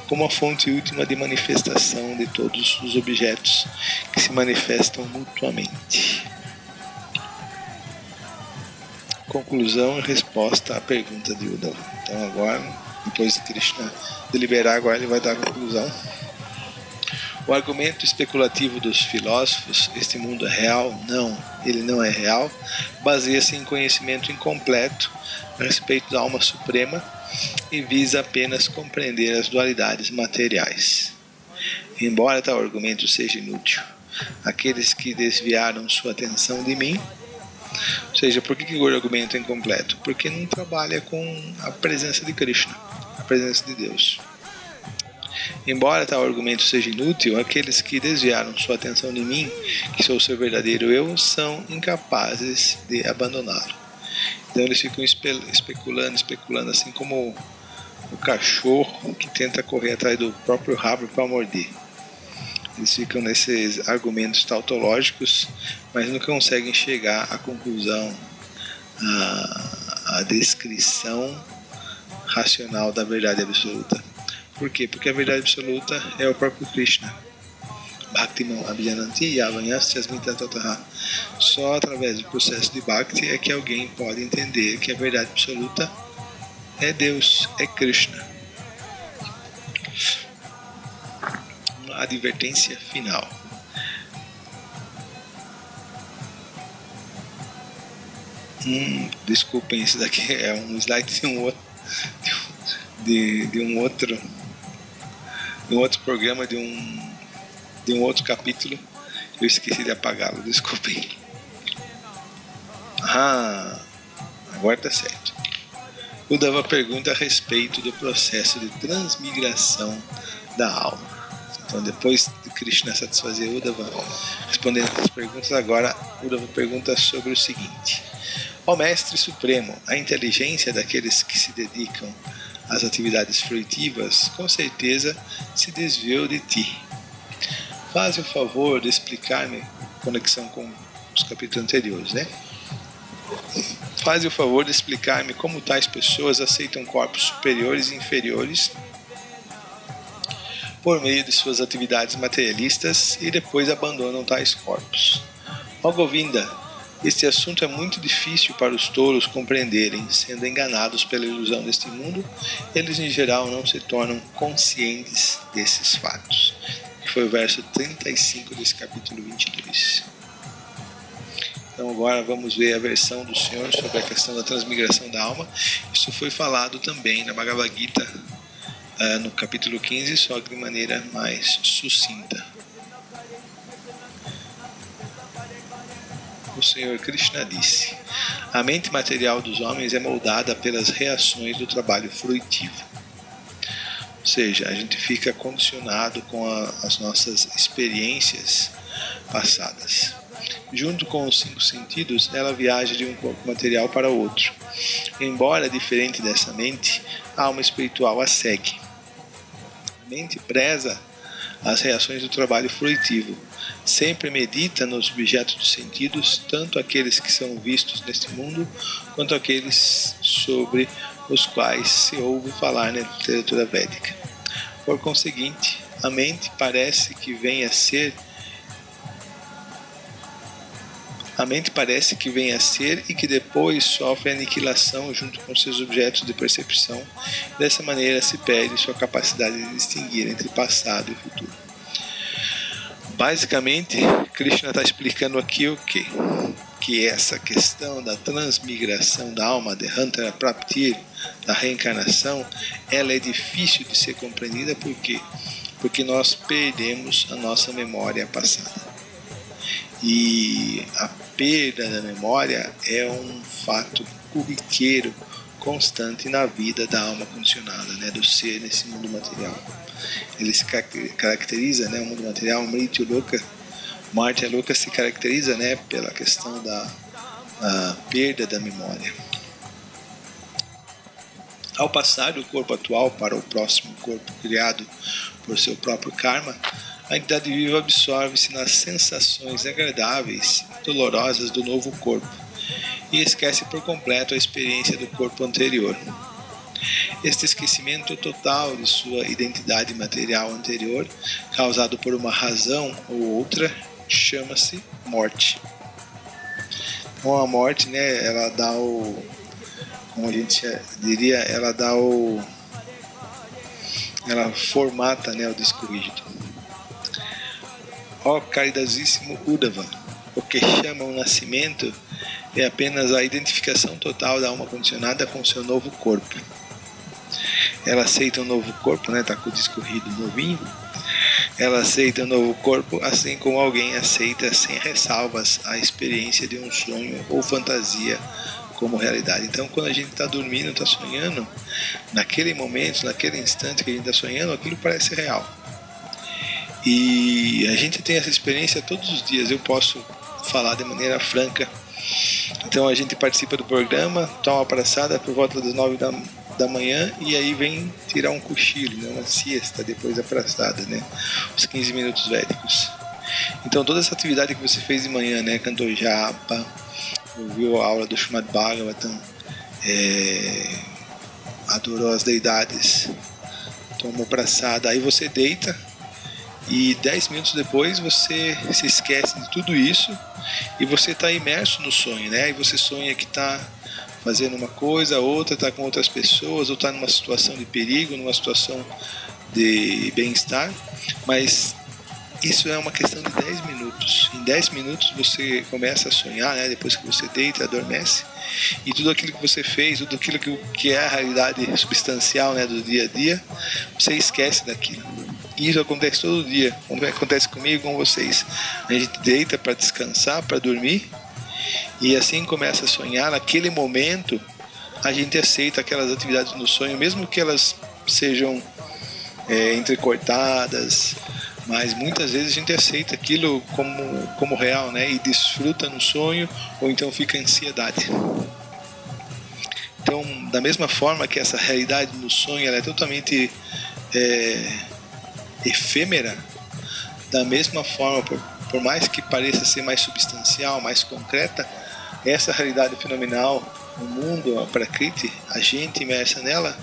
como a fonte última de manifestação de todos os objetos que se manifestam mutuamente. Conclusão e resposta à pergunta de Uddhava. Então agora, depois de Krishna deliberar, agora ele vai dar a conclusão. O argumento especulativo dos filósofos, este mundo é real? Não, ele não é real, baseia-se em conhecimento incompleto a respeito da alma suprema e visa apenas compreender as dualidades materiais. Embora tal argumento seja inútil, aqueles que desviaram sua atenção de mim, ou seja, por que o argumento é incompleto? Porque não trabalha com a presença de Krishna, a presença de Deus. Embora tal argumento seja inútil, aqueles que desviaram sua atenção de mim, que sou o seu verdadeiro eu, são incapazes de abandoná-lo. Então eles ficam especulando, assim como o cachorro que tenta correr atrás do próprio rabo para morder. Eles ficam nesses argumentos tautológicos, mas não conseguem chegar à conclusão, à descrição racional da verdade absoluta. Por quê? Porque a verdade absoluta é o próprio Krishna. Bhaktimam abhijananti yavanyasya tataha. Só através do processo de Bhakti é que alguém pode entender que a verdade absoluta é Deus, é Krishna. Uma advertência final. Desculpem, isso daqui é um slide de um outro programa, de um outro capítulo. Eu esqueci de apagá-lo, desculpem. Agora tá certo. Uddhava pergunta a respeito do processo de transmigração da alma. Então, depois de Krishna satisfazer Uddhava respondendo essas perguntas, agora Uddhava pergunta sobre o seguinte: ó Mestre Supremo, a inteligência daqueles que se dedicam às atividades fruitivas com certeza se desviou de ti. Faz o favor de explicar-me, conexão com os capítulos anteriores, né? Faz o favor de explicar-me como tais pessoas aceitam corpos superiores e inferiores por meio de suas atividades materialistas e depois abandonam tais corpos. Ó Govinda, este assunto é muito difícil para os tolos compreenderem. Sendo enganados pela ilusão deste mundo, eles em geral não se tornam conscientes desses fatos. Que foi o verso 35 desse capítulo 22. Então agora vamos ver a versão do Senhor sobre a questão da transmigração da alma. Isso foi falado também na Bhagavad Gita, no capítulo 15, só que de maneira mais sucinta. O Senhor Krishna disse: a mente material dos homens é moldada pelas reações do trabalho fruitivo. Ou seja, a gente fica condicionado com as nossas experiências passadas. Junto com os 5 sentidos, ela viaja de um corpo material para outro. Embora diferente dessa mente, a alma espiritual a segue. A mente preza as reações do trabalho fruitivo. Sempre medita nos objetos dos sentidos, tanto aqueles que são vistos neste mundo, quanto aqueles sobre os quais se ouve falar na literatura védica. Por conseguinte, a mente parece que vem a ser e que depois sofre aniquilação junto com seus objetos de percepção. Dessa maneira se perde sua capacidade de distinguir entre passado e futuro. Basicamente, Krishna está explicando aqui o quê? Que essa questão da transmigração da alma, de Hantara Praptir, da reencarnação, ela é difícil de ser compreendida. Por quê? Porque nós perdemos a nossa memória passada. E a perda da memória é um fato corriqueiro, constante na vida da alma condicionada, né, do ser nesse mundo material. Ele se caracteriza, né, o mundo material, o Mrityu Loka, Martya Loka se caracteriza, né, pela questão da perda da memória. Ao passar do corpo atual para o próximo corpo criado por seu próprio karma, a entidade viva absorve-se nas sensações agradáveis e dolorosas do novo corpo e esquece por completo a experiência do corpo anterior. Este esquecimento total de sua identidade material anterior, causado por uma razão ou outra, chama-se morte. Então a morte, né, ela dá como a gente diria, ela formata, né, o disco rígido. Ó caridosíssimo Uddhava, o que chama o nascimento é apenas a identificação total da alma condicionada com seu novo corpo. Ela aceita um novo corpo, né? Tá com o discorrido novinho. Ela aceita um novo corpo, assim como alguém aceita sem ressalvas a experiência de um sonho ou fantasia como realidade. Então, quando a gente está dormindo, está sonhando, naquele momento, naquele instante que a gente está sonhando, aquilo parece real. E a gente tem essa experiência todos os dias. Eu posso falar de maneira franca. Então, a gente participa do programa, toma uma praçada por volta das 9 da manhã e aí vem tirar um cochilo, né? Uma siesta depois da praçada, né? Os 15 minutos védicos. Então toda essa atividade que você fez de manhã, né? Cantou japa, ouviu a aula do Srimad Bhagavatam, adorou as deidades, tomou praçada, aí você deita e 10 minutos depois você se esquece de tudo isso e você está imerso no sonho, né? E você sonha que está fazendo uma coisa, outra, está com outras pessoas, ou está numa situação de perigo, numa situação de bem-estar, mas isso é uma questão de 10 minutos. Em 10 minutos você começa a sonhar, né? Depois que você deita, adormece, e tudo aquilo que você fez, tudo aquilo que é a realidade substancial, né, do dia a dia, você esquece daquilo. E isso acontece todo dia, como acontece comigo, com vocês. A gente deita para descansar, para dormir, e assim começa a sonhar. Naquele momento a gente aceita aquelas atividades no sonho, mesmo que elas sejam entrecortadas, mas muitas vezes a gente aceita aquilo como real, né? E desfruta no sonho, ou então fica em ansiedade. Então, da mesma forma que essa realidade no sonho ela é totalmente efêmera, da mesma forma, por mais que pareça ser mais substancial, mais concreta, essa realidade fenomenal, o mundo, a Prakriti, a gente imersa nela,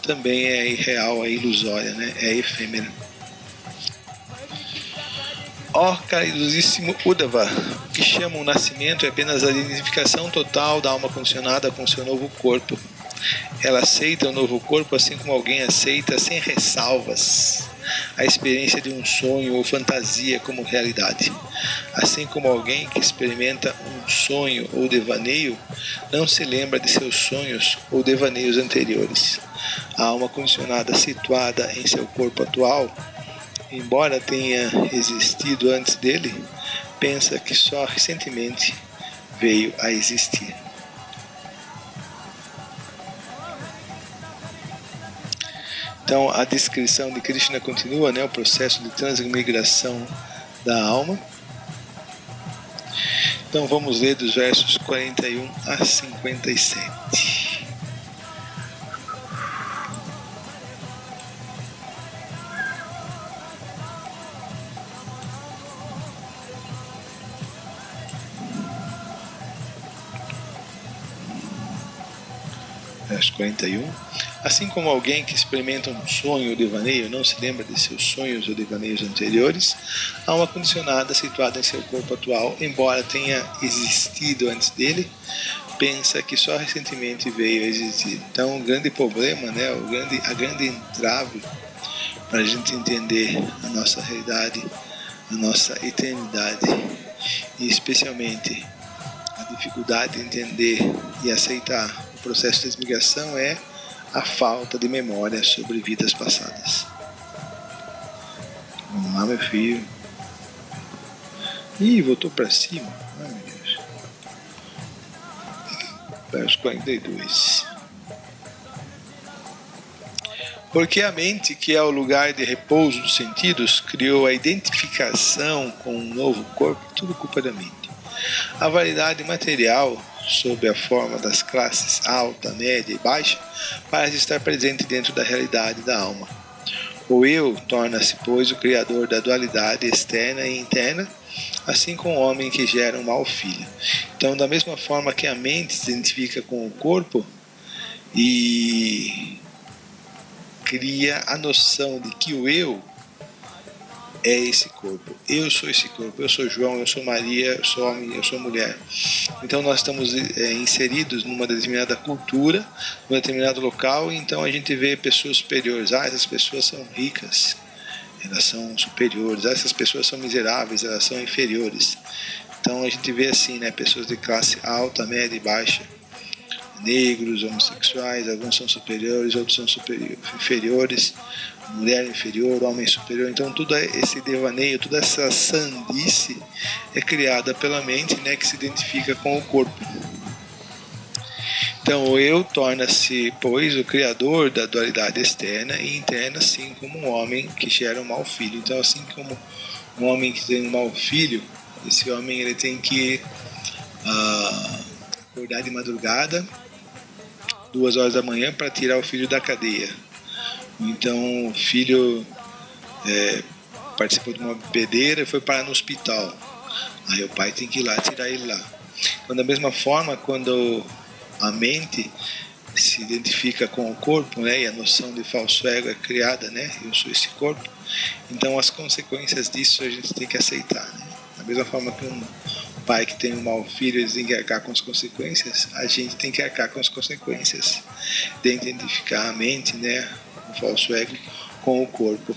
também é irreal, é ilusória, né? É efêmera. Ó caridosíssimo Uddhava, o que chama o nascimento é apenas a identificação total da alma condicionada com seu novo corpo. Ela aceita o novo corpo assim como alguém aceita sem ressalvas a experiência de um sonho ou fantasia como realidade. Assim como alguém que experimenta um sonho ou devaneio não se lembra de seus sonhos ou devaneios anteriores. A alma condicionada situada em seu corpo atual, embora tenha existido antes dele, pensa que só recentemente veio a existir. Então a descrição de Krishna continua, né, o processo de transmigração da alma. Então vamos ler dos versos 41 a 57. Verso 41. Assim como alguém que experimenta um sonho ou devaneio não se lembra de seus sonhos ou devaneios anteriores, a alma condicionada situada em seu corpo atual, embora tenha existido antes dele, pensa que só recentemente veio a existir. Então o grande problema, né, a grande entrave para a gente entender a nossa realidade, a nossa eternidade, e especialmente a dificuldade de entender e aceitar o processo de transmigração é a falta de memória sobre vidas passadas. Vamos lá, meu filho. Ih, voltou para cima. Ai, meu Deus. Verso 42. Porque a mente, que é o lugar de repouso dos sentidos, criou a identificação com um novo corpo, tudo culpa da mente. A variedade material, sob a forma das classes alta, média e baixa, parece estar presente dentro da realidade da alma. O eu torna-se, pois, o criador da dualidade externa e interna, assim como o homem que gera um mau filho. Então, da mesma forma que a mente se identifica com o corpo e cria a noção de que o eu é esse corpo. Eu sou esse corpo, eu sou João, eu sou Maria, eu sou homem, eu sou mulher. Então nós estamos inseridos numa determinada cultura, num determinado local, e então a gente vê pessoas superiores. Ah, essas pessoas são ricas, elas são superiores. Essas pessoas são miseráveis, elas são inferiores. Então a gente vê assim, né, pessoas de classe alta, média e baixa, negros, homossexuais, alguns são superiores, outros são inferiores, mulher inferior, homem superior. Então tudo esse devaneio, toda essa sandice é criada pela mente, né, que se identifica com o corpo. Então o eu torna-se, pois, o criador da dualidade externa e interna, assim como um homem que gera um mau filho. Então, assim como um homem que tem um mau filho, esse homem ele tem que acordar de madrugada, 2 horas da manhã, para tirar o filho da cadeia. Então o filho participou de uma bebedeira e foi parar no hospital. Aí o pai tem que ir lá tirar ele lá. Então, da mesma forma, quando a mente se identifica com o corpo, né, e a noção de falso ego é criada, né, eu sou esse corpo, então as consequências disso a gente tem que aceitar, né? Da mesma forma que um pai que tem um mau filho, ele tem que arcar com as consequências, a gente tem que arcar com as consequências de identificar a mente, né, o falso ego, com o corpo.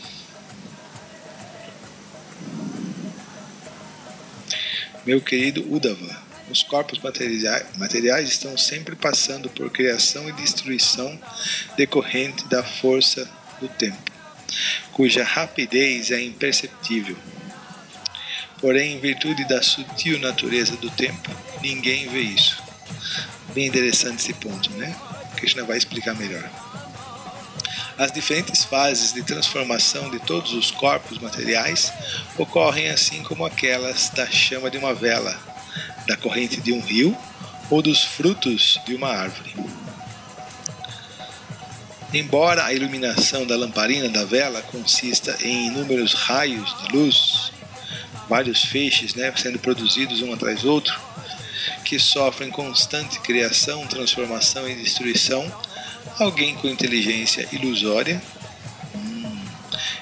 Meu querido Uddhava, os corpos materiais estão sempre passando por criação e destruição decorrente da força do tempo, cuja rapidez é imperceptível. Porém, em virtude da sutil natureza do tempo, ninguém vê isso. Bem interessante esse ponto, né? Krishna vai explicar melhor. As diferentes fases de transformação de todos os corpos materiais ocorrem assim como aquelas da chama de uma vela, da corrente de um rio ou dos frutos de uma árvore. Embora a iluminação da lamparina da vela consista em inúmeros raios de luz, vários feixes, né, sendo produzidos um atrás do outro, que sofrem constante criação, transformação e destruição, alguém com inteligência ilusória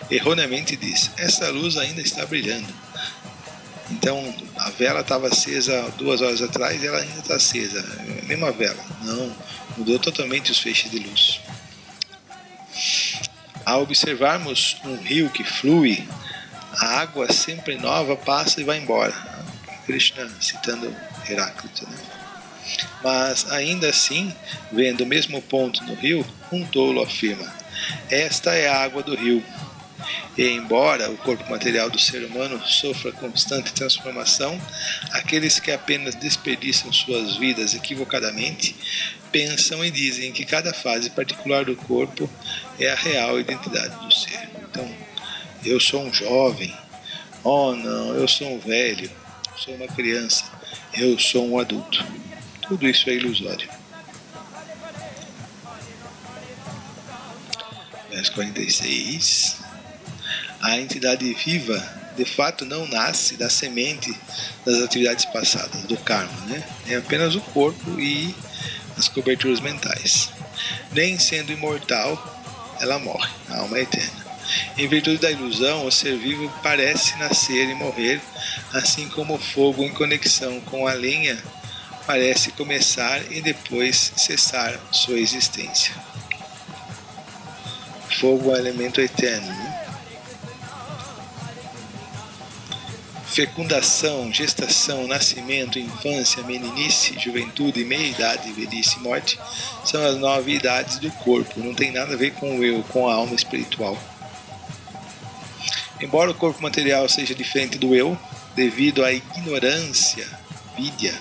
erroneamente diz: essa luz ainda está brilhando. Então a vela estava acesa 2 horas atrás e ela ainda está acesa, a mesma vela. Não, mudou totalmente os feixes de luz. Ao observarmos um rio que flui, a água sempre nova passa e vai embora. Krishna citando Heráclito, né? Mas ainda assim, vendo o mesmo ponto no rio, um tolo afirma: esta é a água do rio. E embora o corpo material do ser humano sofra constante transformação, aqueles que apenas desperdiçam suas vidas equivocadamente pensam e dizem que cada fase particular do corpo é a real identidade do ser. Então, eu sou um jovem, oh não, eu sou um velho, sou uma criança, eu sou um adulto. Tudo isso é ilusório. Verso 46. A entidade viva, de fato, não nasce da semente das atividades passadas, do karma, né? É apenas o corpo e as coberturas mentais. Nem sendo imortal, ela morre, a alma é eterna. Em virtude da ilusão, o ser vivo parece nascer e morrer, assim como o fogo em conexão com a lenha parece começar e depois cessar sua existência. Fogo é um elemento eterno, né? Fecundação, gestação, nascimento, infância, meninice, juventude, meia-idade, velhice e morte são as 9 idades do corpo. Não tem nada a ver com o eu, com a alma espiritual. Embora o corpo material seja diferente do eu, devido à ignorância, vidya,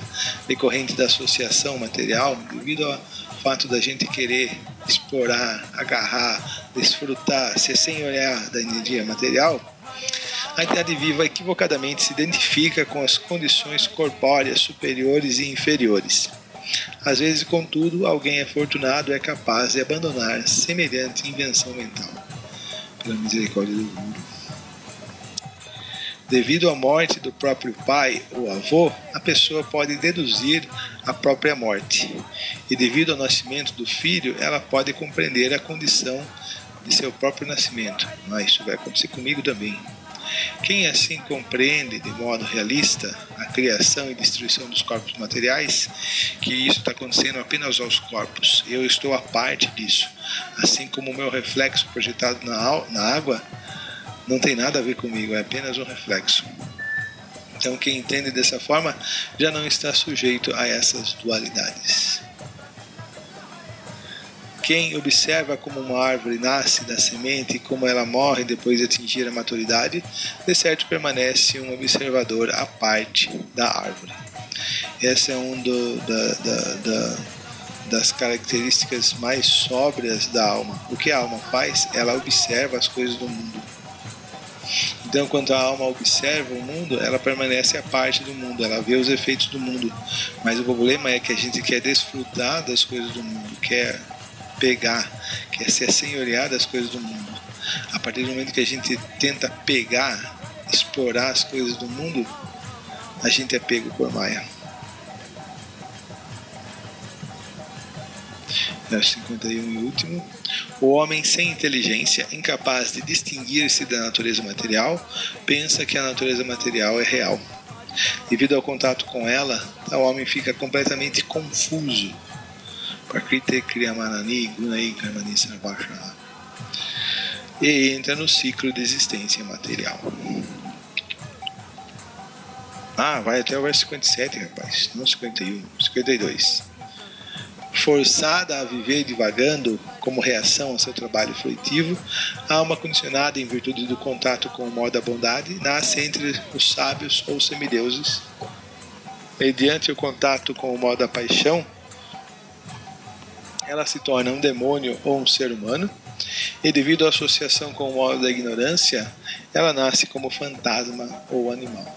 decorrente da associação material, devido ao fato da gente querer explorar, agarrar, desfrutar, ser senhorear da energia material, a entidade viva equivocadamente se identifica com as condições corpóreas superiores e inferiores. Às vezes, contudo, alguém afortunado é capaz de abandonar semelhante invenção mental, pela misericórdia do Guru. Devido à morte do próprio pai ou avô, a pessoa pode deduzir a própria morte. E devido ao nascimento do filho, ela pode compreender a condição de seu próprio nascimento. Mas isso vai acontecer comigo também. Quem assim compreende de modo realista a criação e destruição dos corpos materiais, que isso está acontecendo apenas aos corpos, eu estou à parte disso, assim como o meu reflexo projetado na água não tem nada a ver comigo, é apenas um reflexo. Então quem entende dessa forma já não está sujeito a essas dualidades. Quem observa como uma árvore nasce da semente e como ela morre depois de atingir a maturidade, de certo permanece um observador à parte da árvore. Essa é uma das características mais sóbrias da alma. O que a alma faz? Ela observa as coisas do mundo. Então, quando a alma observa o mundo, ela permanece à parte do mundo, ela vê os efeitos do mundo. Mas o problema é que a gente quer desfrutar das coisas do mundo, quer pegar, quer se assenhorear das coisas do mundo. A partir do momento que a gente tenta pegar, explorar as coisas do mundo, a gente é pego por Maya. Verso 51 e último. O homem sem inteligência, incapaz de distinguir-se da natureza material, pensa que a natureza material é real. Devido ao contato com ela, o homem fica completamente confuso. Prakriti Kriyamanani Gunai Karmani Sarvasha. E entra no ciclo de existência material. Vai até o verso 57, rapaz. Não 51, 52. Forçada a viver divagando como reação ao seu trabalho fruitivo, a alma condicionada em virtude do contato com o modo da bondade nasce entre os sábios ou semideuses. Mediante o contato com o modo da paixão, ela se torna um demônio ou um ser humano, e devido à associação com o modo da ignorância, ela nasce como fantasma ou animal.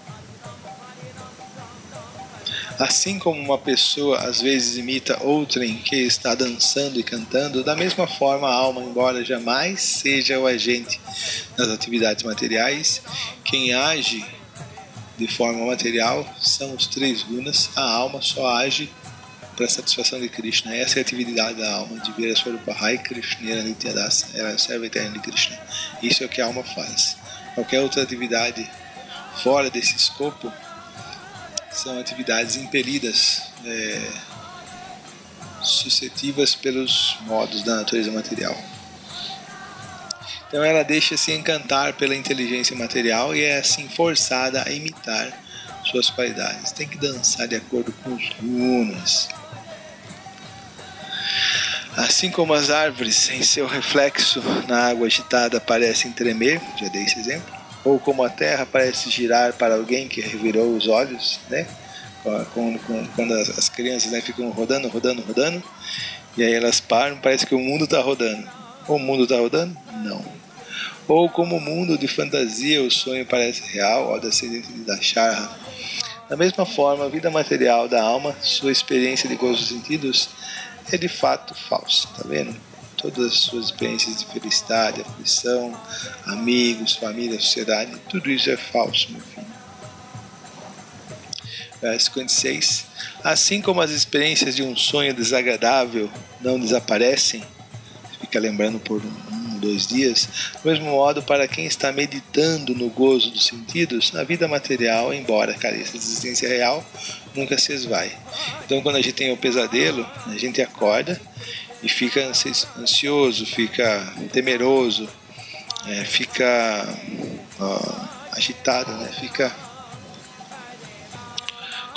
Assim como uma pessoa às vezes imita outrem que está dançando e cantando, da mesma forma a alma, embora jamais seja o agente das atividades materiais, quem age de forma material são os 3 gunas, a alma só age para a satisfação de Krishna. Essa é a atividade da alma, de ver a Swarupahai Krishnera Nityadasa, ela serve eterna de Krishna. Isso é o que a alma faz. Qualquer outra atividade fora desse escopo são atividades impelidas, suscetíveis pelos modos da natureza material. Então ela deixa-se encantar pela inteligência material e é assim forçada a imitar suas qualidades. Tem que dançar de acordo com os gunas. Assim como as árvores em seu reflexo na água agitada parecem tremer, já dei esse exemplo, ou como a terra parece girar para alguém que revirou os olhos, né? Quando as crianças, né, ficam rodando, e aí elas param, parece que o mundo está rodando. O mundo está rodando? Não. Ou como o mundo de fantasia, o sonho parece real, ao descendente de Dasharha. Da mesma forma, a vida material da alma, sua experiência de gozo dos sentidos, é de fato falsa, tá vendo? Todas as suas experiências de felicidade, aflição, amigos, família, sociedade, tudo isso é falso, meu filho. Verso 56. Assim como as experiências de um sonho desagradável não desaparecem, fica lembrando por 1 ou 2 dias, do mesmo modo, para quem está meditando no gozo dos sentidos, a vida material, embora careça de existência real, nunca se esvai. Então, quando a gente tem o pesadelo, a gente acorda e fica ansioso, fica temeroso, fica agitado, né? Fica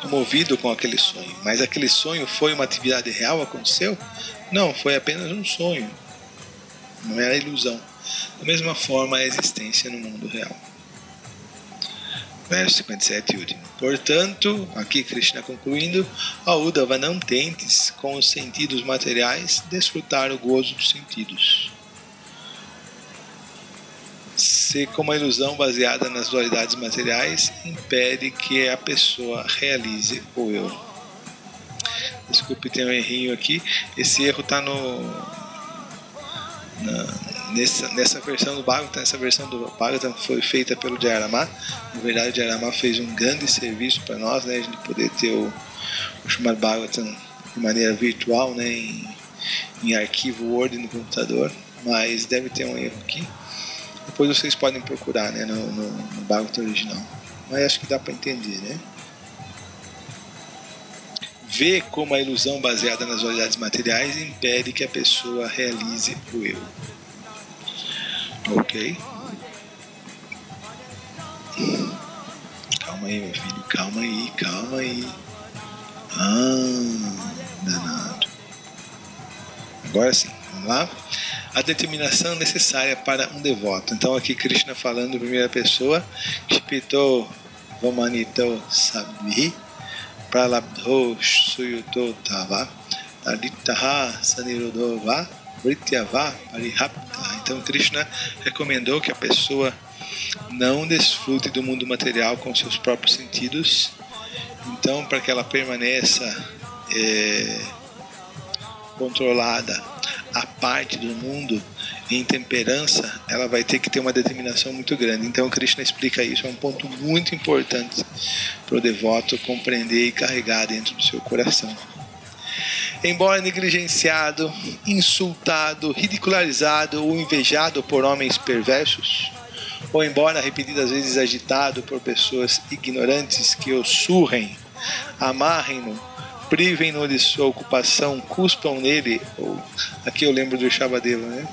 comovido com aquele sonho. Mas aquele sonho foi uma atividade real? Aconteceu? Não, foi apenas um sonho. Não era ilusão. Da mesma forma, a existência no mundo real. Verso 57 e último. Portanto, aqui Krishna concluindo, ó Uddhava, não tentes com os sentidos materiais desfrutar o gozo dos sentidos. Se como a ilusão baseada nas dualidades materiais impede que a pessoa realize o eu. Desculpe, tem um errinho aqui. Esse erro está nessa versão do Bhagavatam. Essa versão do Bhagavatam foi feita pelo Jayarama. Na verdade, o Jayarama fez um grande serviço para nós, né? A gente poder ter o Srimad Bhagavatam de maneira virtual, né? Em arquivo Word no computador. Mas deve ter um erro aqui. Depois vocês podem procurar, né? No Bhagavatam original. Mas acho que dá para entender, né? Vê como a ilusão baseada nas dualidades materiais impede que a pessoa realize o eu. Ok? Calma aí, meu filho, calma aí, calma aí. Danado. Agora sim, vamos lá. A determinação necessária para um devoto. Então aqui Krishna falando em primeira pessoa. Kshipito Vamanito Sabhi Pralabdho Suyuto Tava Taditaha Sanirodova Vrityava Parihapta. Então Krishna recomendou que a pessoa não desfrute do mundo material com seus próprios sentidos. Então, para que ela permaneça controlada a parte do mundo em temperança, ela vai ter que ter uma determinação muito grande. Então Krishna explica isso, é um ponto muito importante para o devoto compreender e carregar dentro do seu coração. Embora negligenciado, insultado, ridicularizado ou invejado por homens perversos, ou embora repetidas vezes agitado por pessoas ignorantes que o surrem, amarrem-no, privem-no de sua ocupação, cuspam nele, ou aqui eu lembro do Shabadeva, né?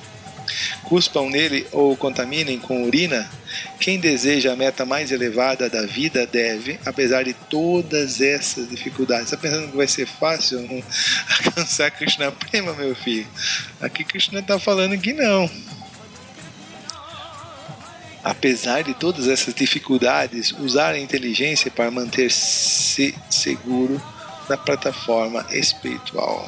Cuspam nele ou contaminem com urina, quem deseja a meta mais elevada da vida deve, apesar de todas essas dificuldades. Está pensando que vai ser fácil alcançar Krishna Prema, meu filho? Aqui Krishna está falando que não. Apesar de todas essas dificuldades, usar a inteligência para manter-se seguro na plataforma espiritual.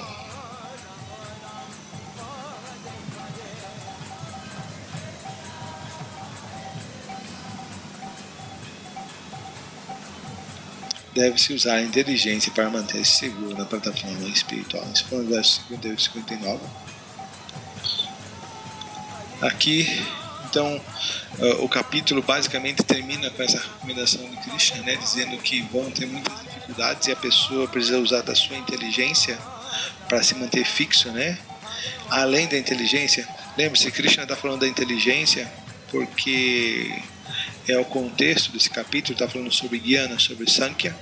Deve-se usar a inteligência para manter-se seguro na plataforma espiritual. Isso foi no verso 58 e 59. Aqui, então, o capítulo basicamente termina com essa recomendação de Krishna, né, dizendo que vão ter muitas dificuldades e a pessoa precisa usar da sua inteligência para se manter fixo, né? Além da inteligência, lembre-se, Krishna está falando da inteligência porque é o contexto desse capítulo, está falando sobre Jnana, sobre Sankhya,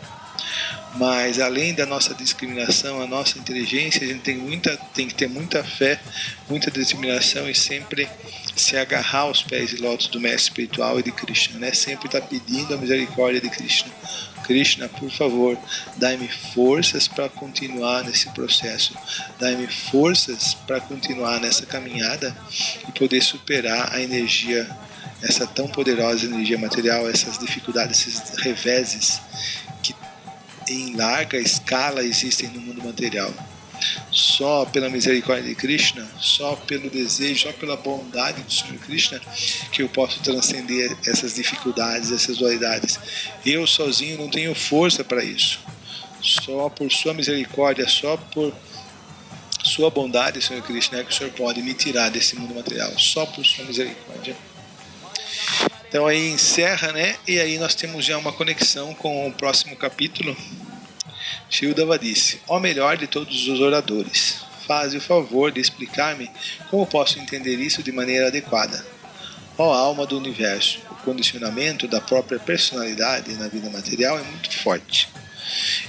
mas além da nossa discriminação, a nossa inteligência, a gente tem que ter muita fé, muita determinação e sempre se agarrar aos pés de lótus do mestre espiritual e de Krishna, né? Sempre estar pedindo a misericórdia de Krishna. Krishna, por favor, dai-me forças para continuar nesse processo, dai-me forças para continuar nessa caminhada e poder superar a energia, essa tão poderosa energia material, essas dificuldades, esses reveses que em larga escala existem no mundo material. Só pela misericórdia de Krishna, só pelo desejo, só pela bondade do Senhor Krishna que eu posso transcender essas dificuldades, essas dualidades. Eu sozinho não tenho força para isso. Só por sua misericórdia, só por sua bondade, Senhor Krishna, é que o Senhor pode me tirar desse mundo material. Só por sua misericórdia. Então aí encerra, né? E aí nós temos já uma conexão com o próximo capítulo. Shri Uddhava disse: ó melhor de todos os oradores, faze o favor de explicar-me como posso entender isso de maneira adequada. Ó alma do universo, o condicionamento da própria personalidade na vida material é muito forte.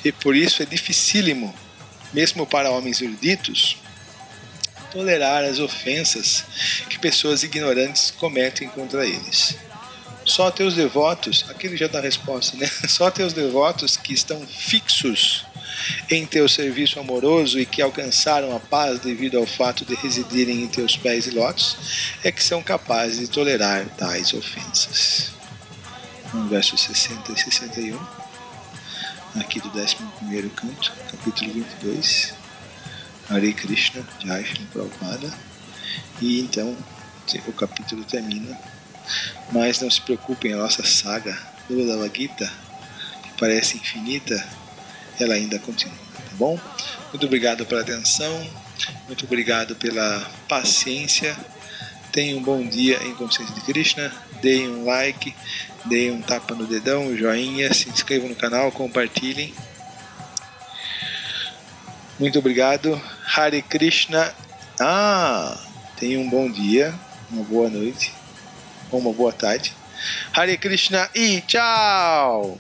E por isso é dificílimo, mesmo para homens eruditos, tolerar as ofensas que pessoas ignorantes cometem contra eles. Só teus devotos, aqui ele já dá a resposta, né? Só teus devotos que estão fixos em teu serviço amoroso e que alcançaram a paz devido ao fato de residirem em teus pés e lótus, é que são capazes de tolerar tais ofensas. No verso 60 e 61, aqui do 11º canto, capítulo 22, Hare Krishna, Jai Shri Prabhupada, e então o capítulo termina. Mas não se preocupem, a nossa saga do Bhagavad Gita, que parece infinita, ela ainda continua, tá bom? Muito obrigado pela atenção, muito obrigado pela paciência. Tenham um bom dia em consciência de Krishna. Deem um like, deem um tapa no dedão, um joinha, se inscrevam no canal, compartilhem. Muito obrigado. Hare Krishna. Tenham um bom dia, uma boa noite, uma boa tarde. Hare Krishna e tchau!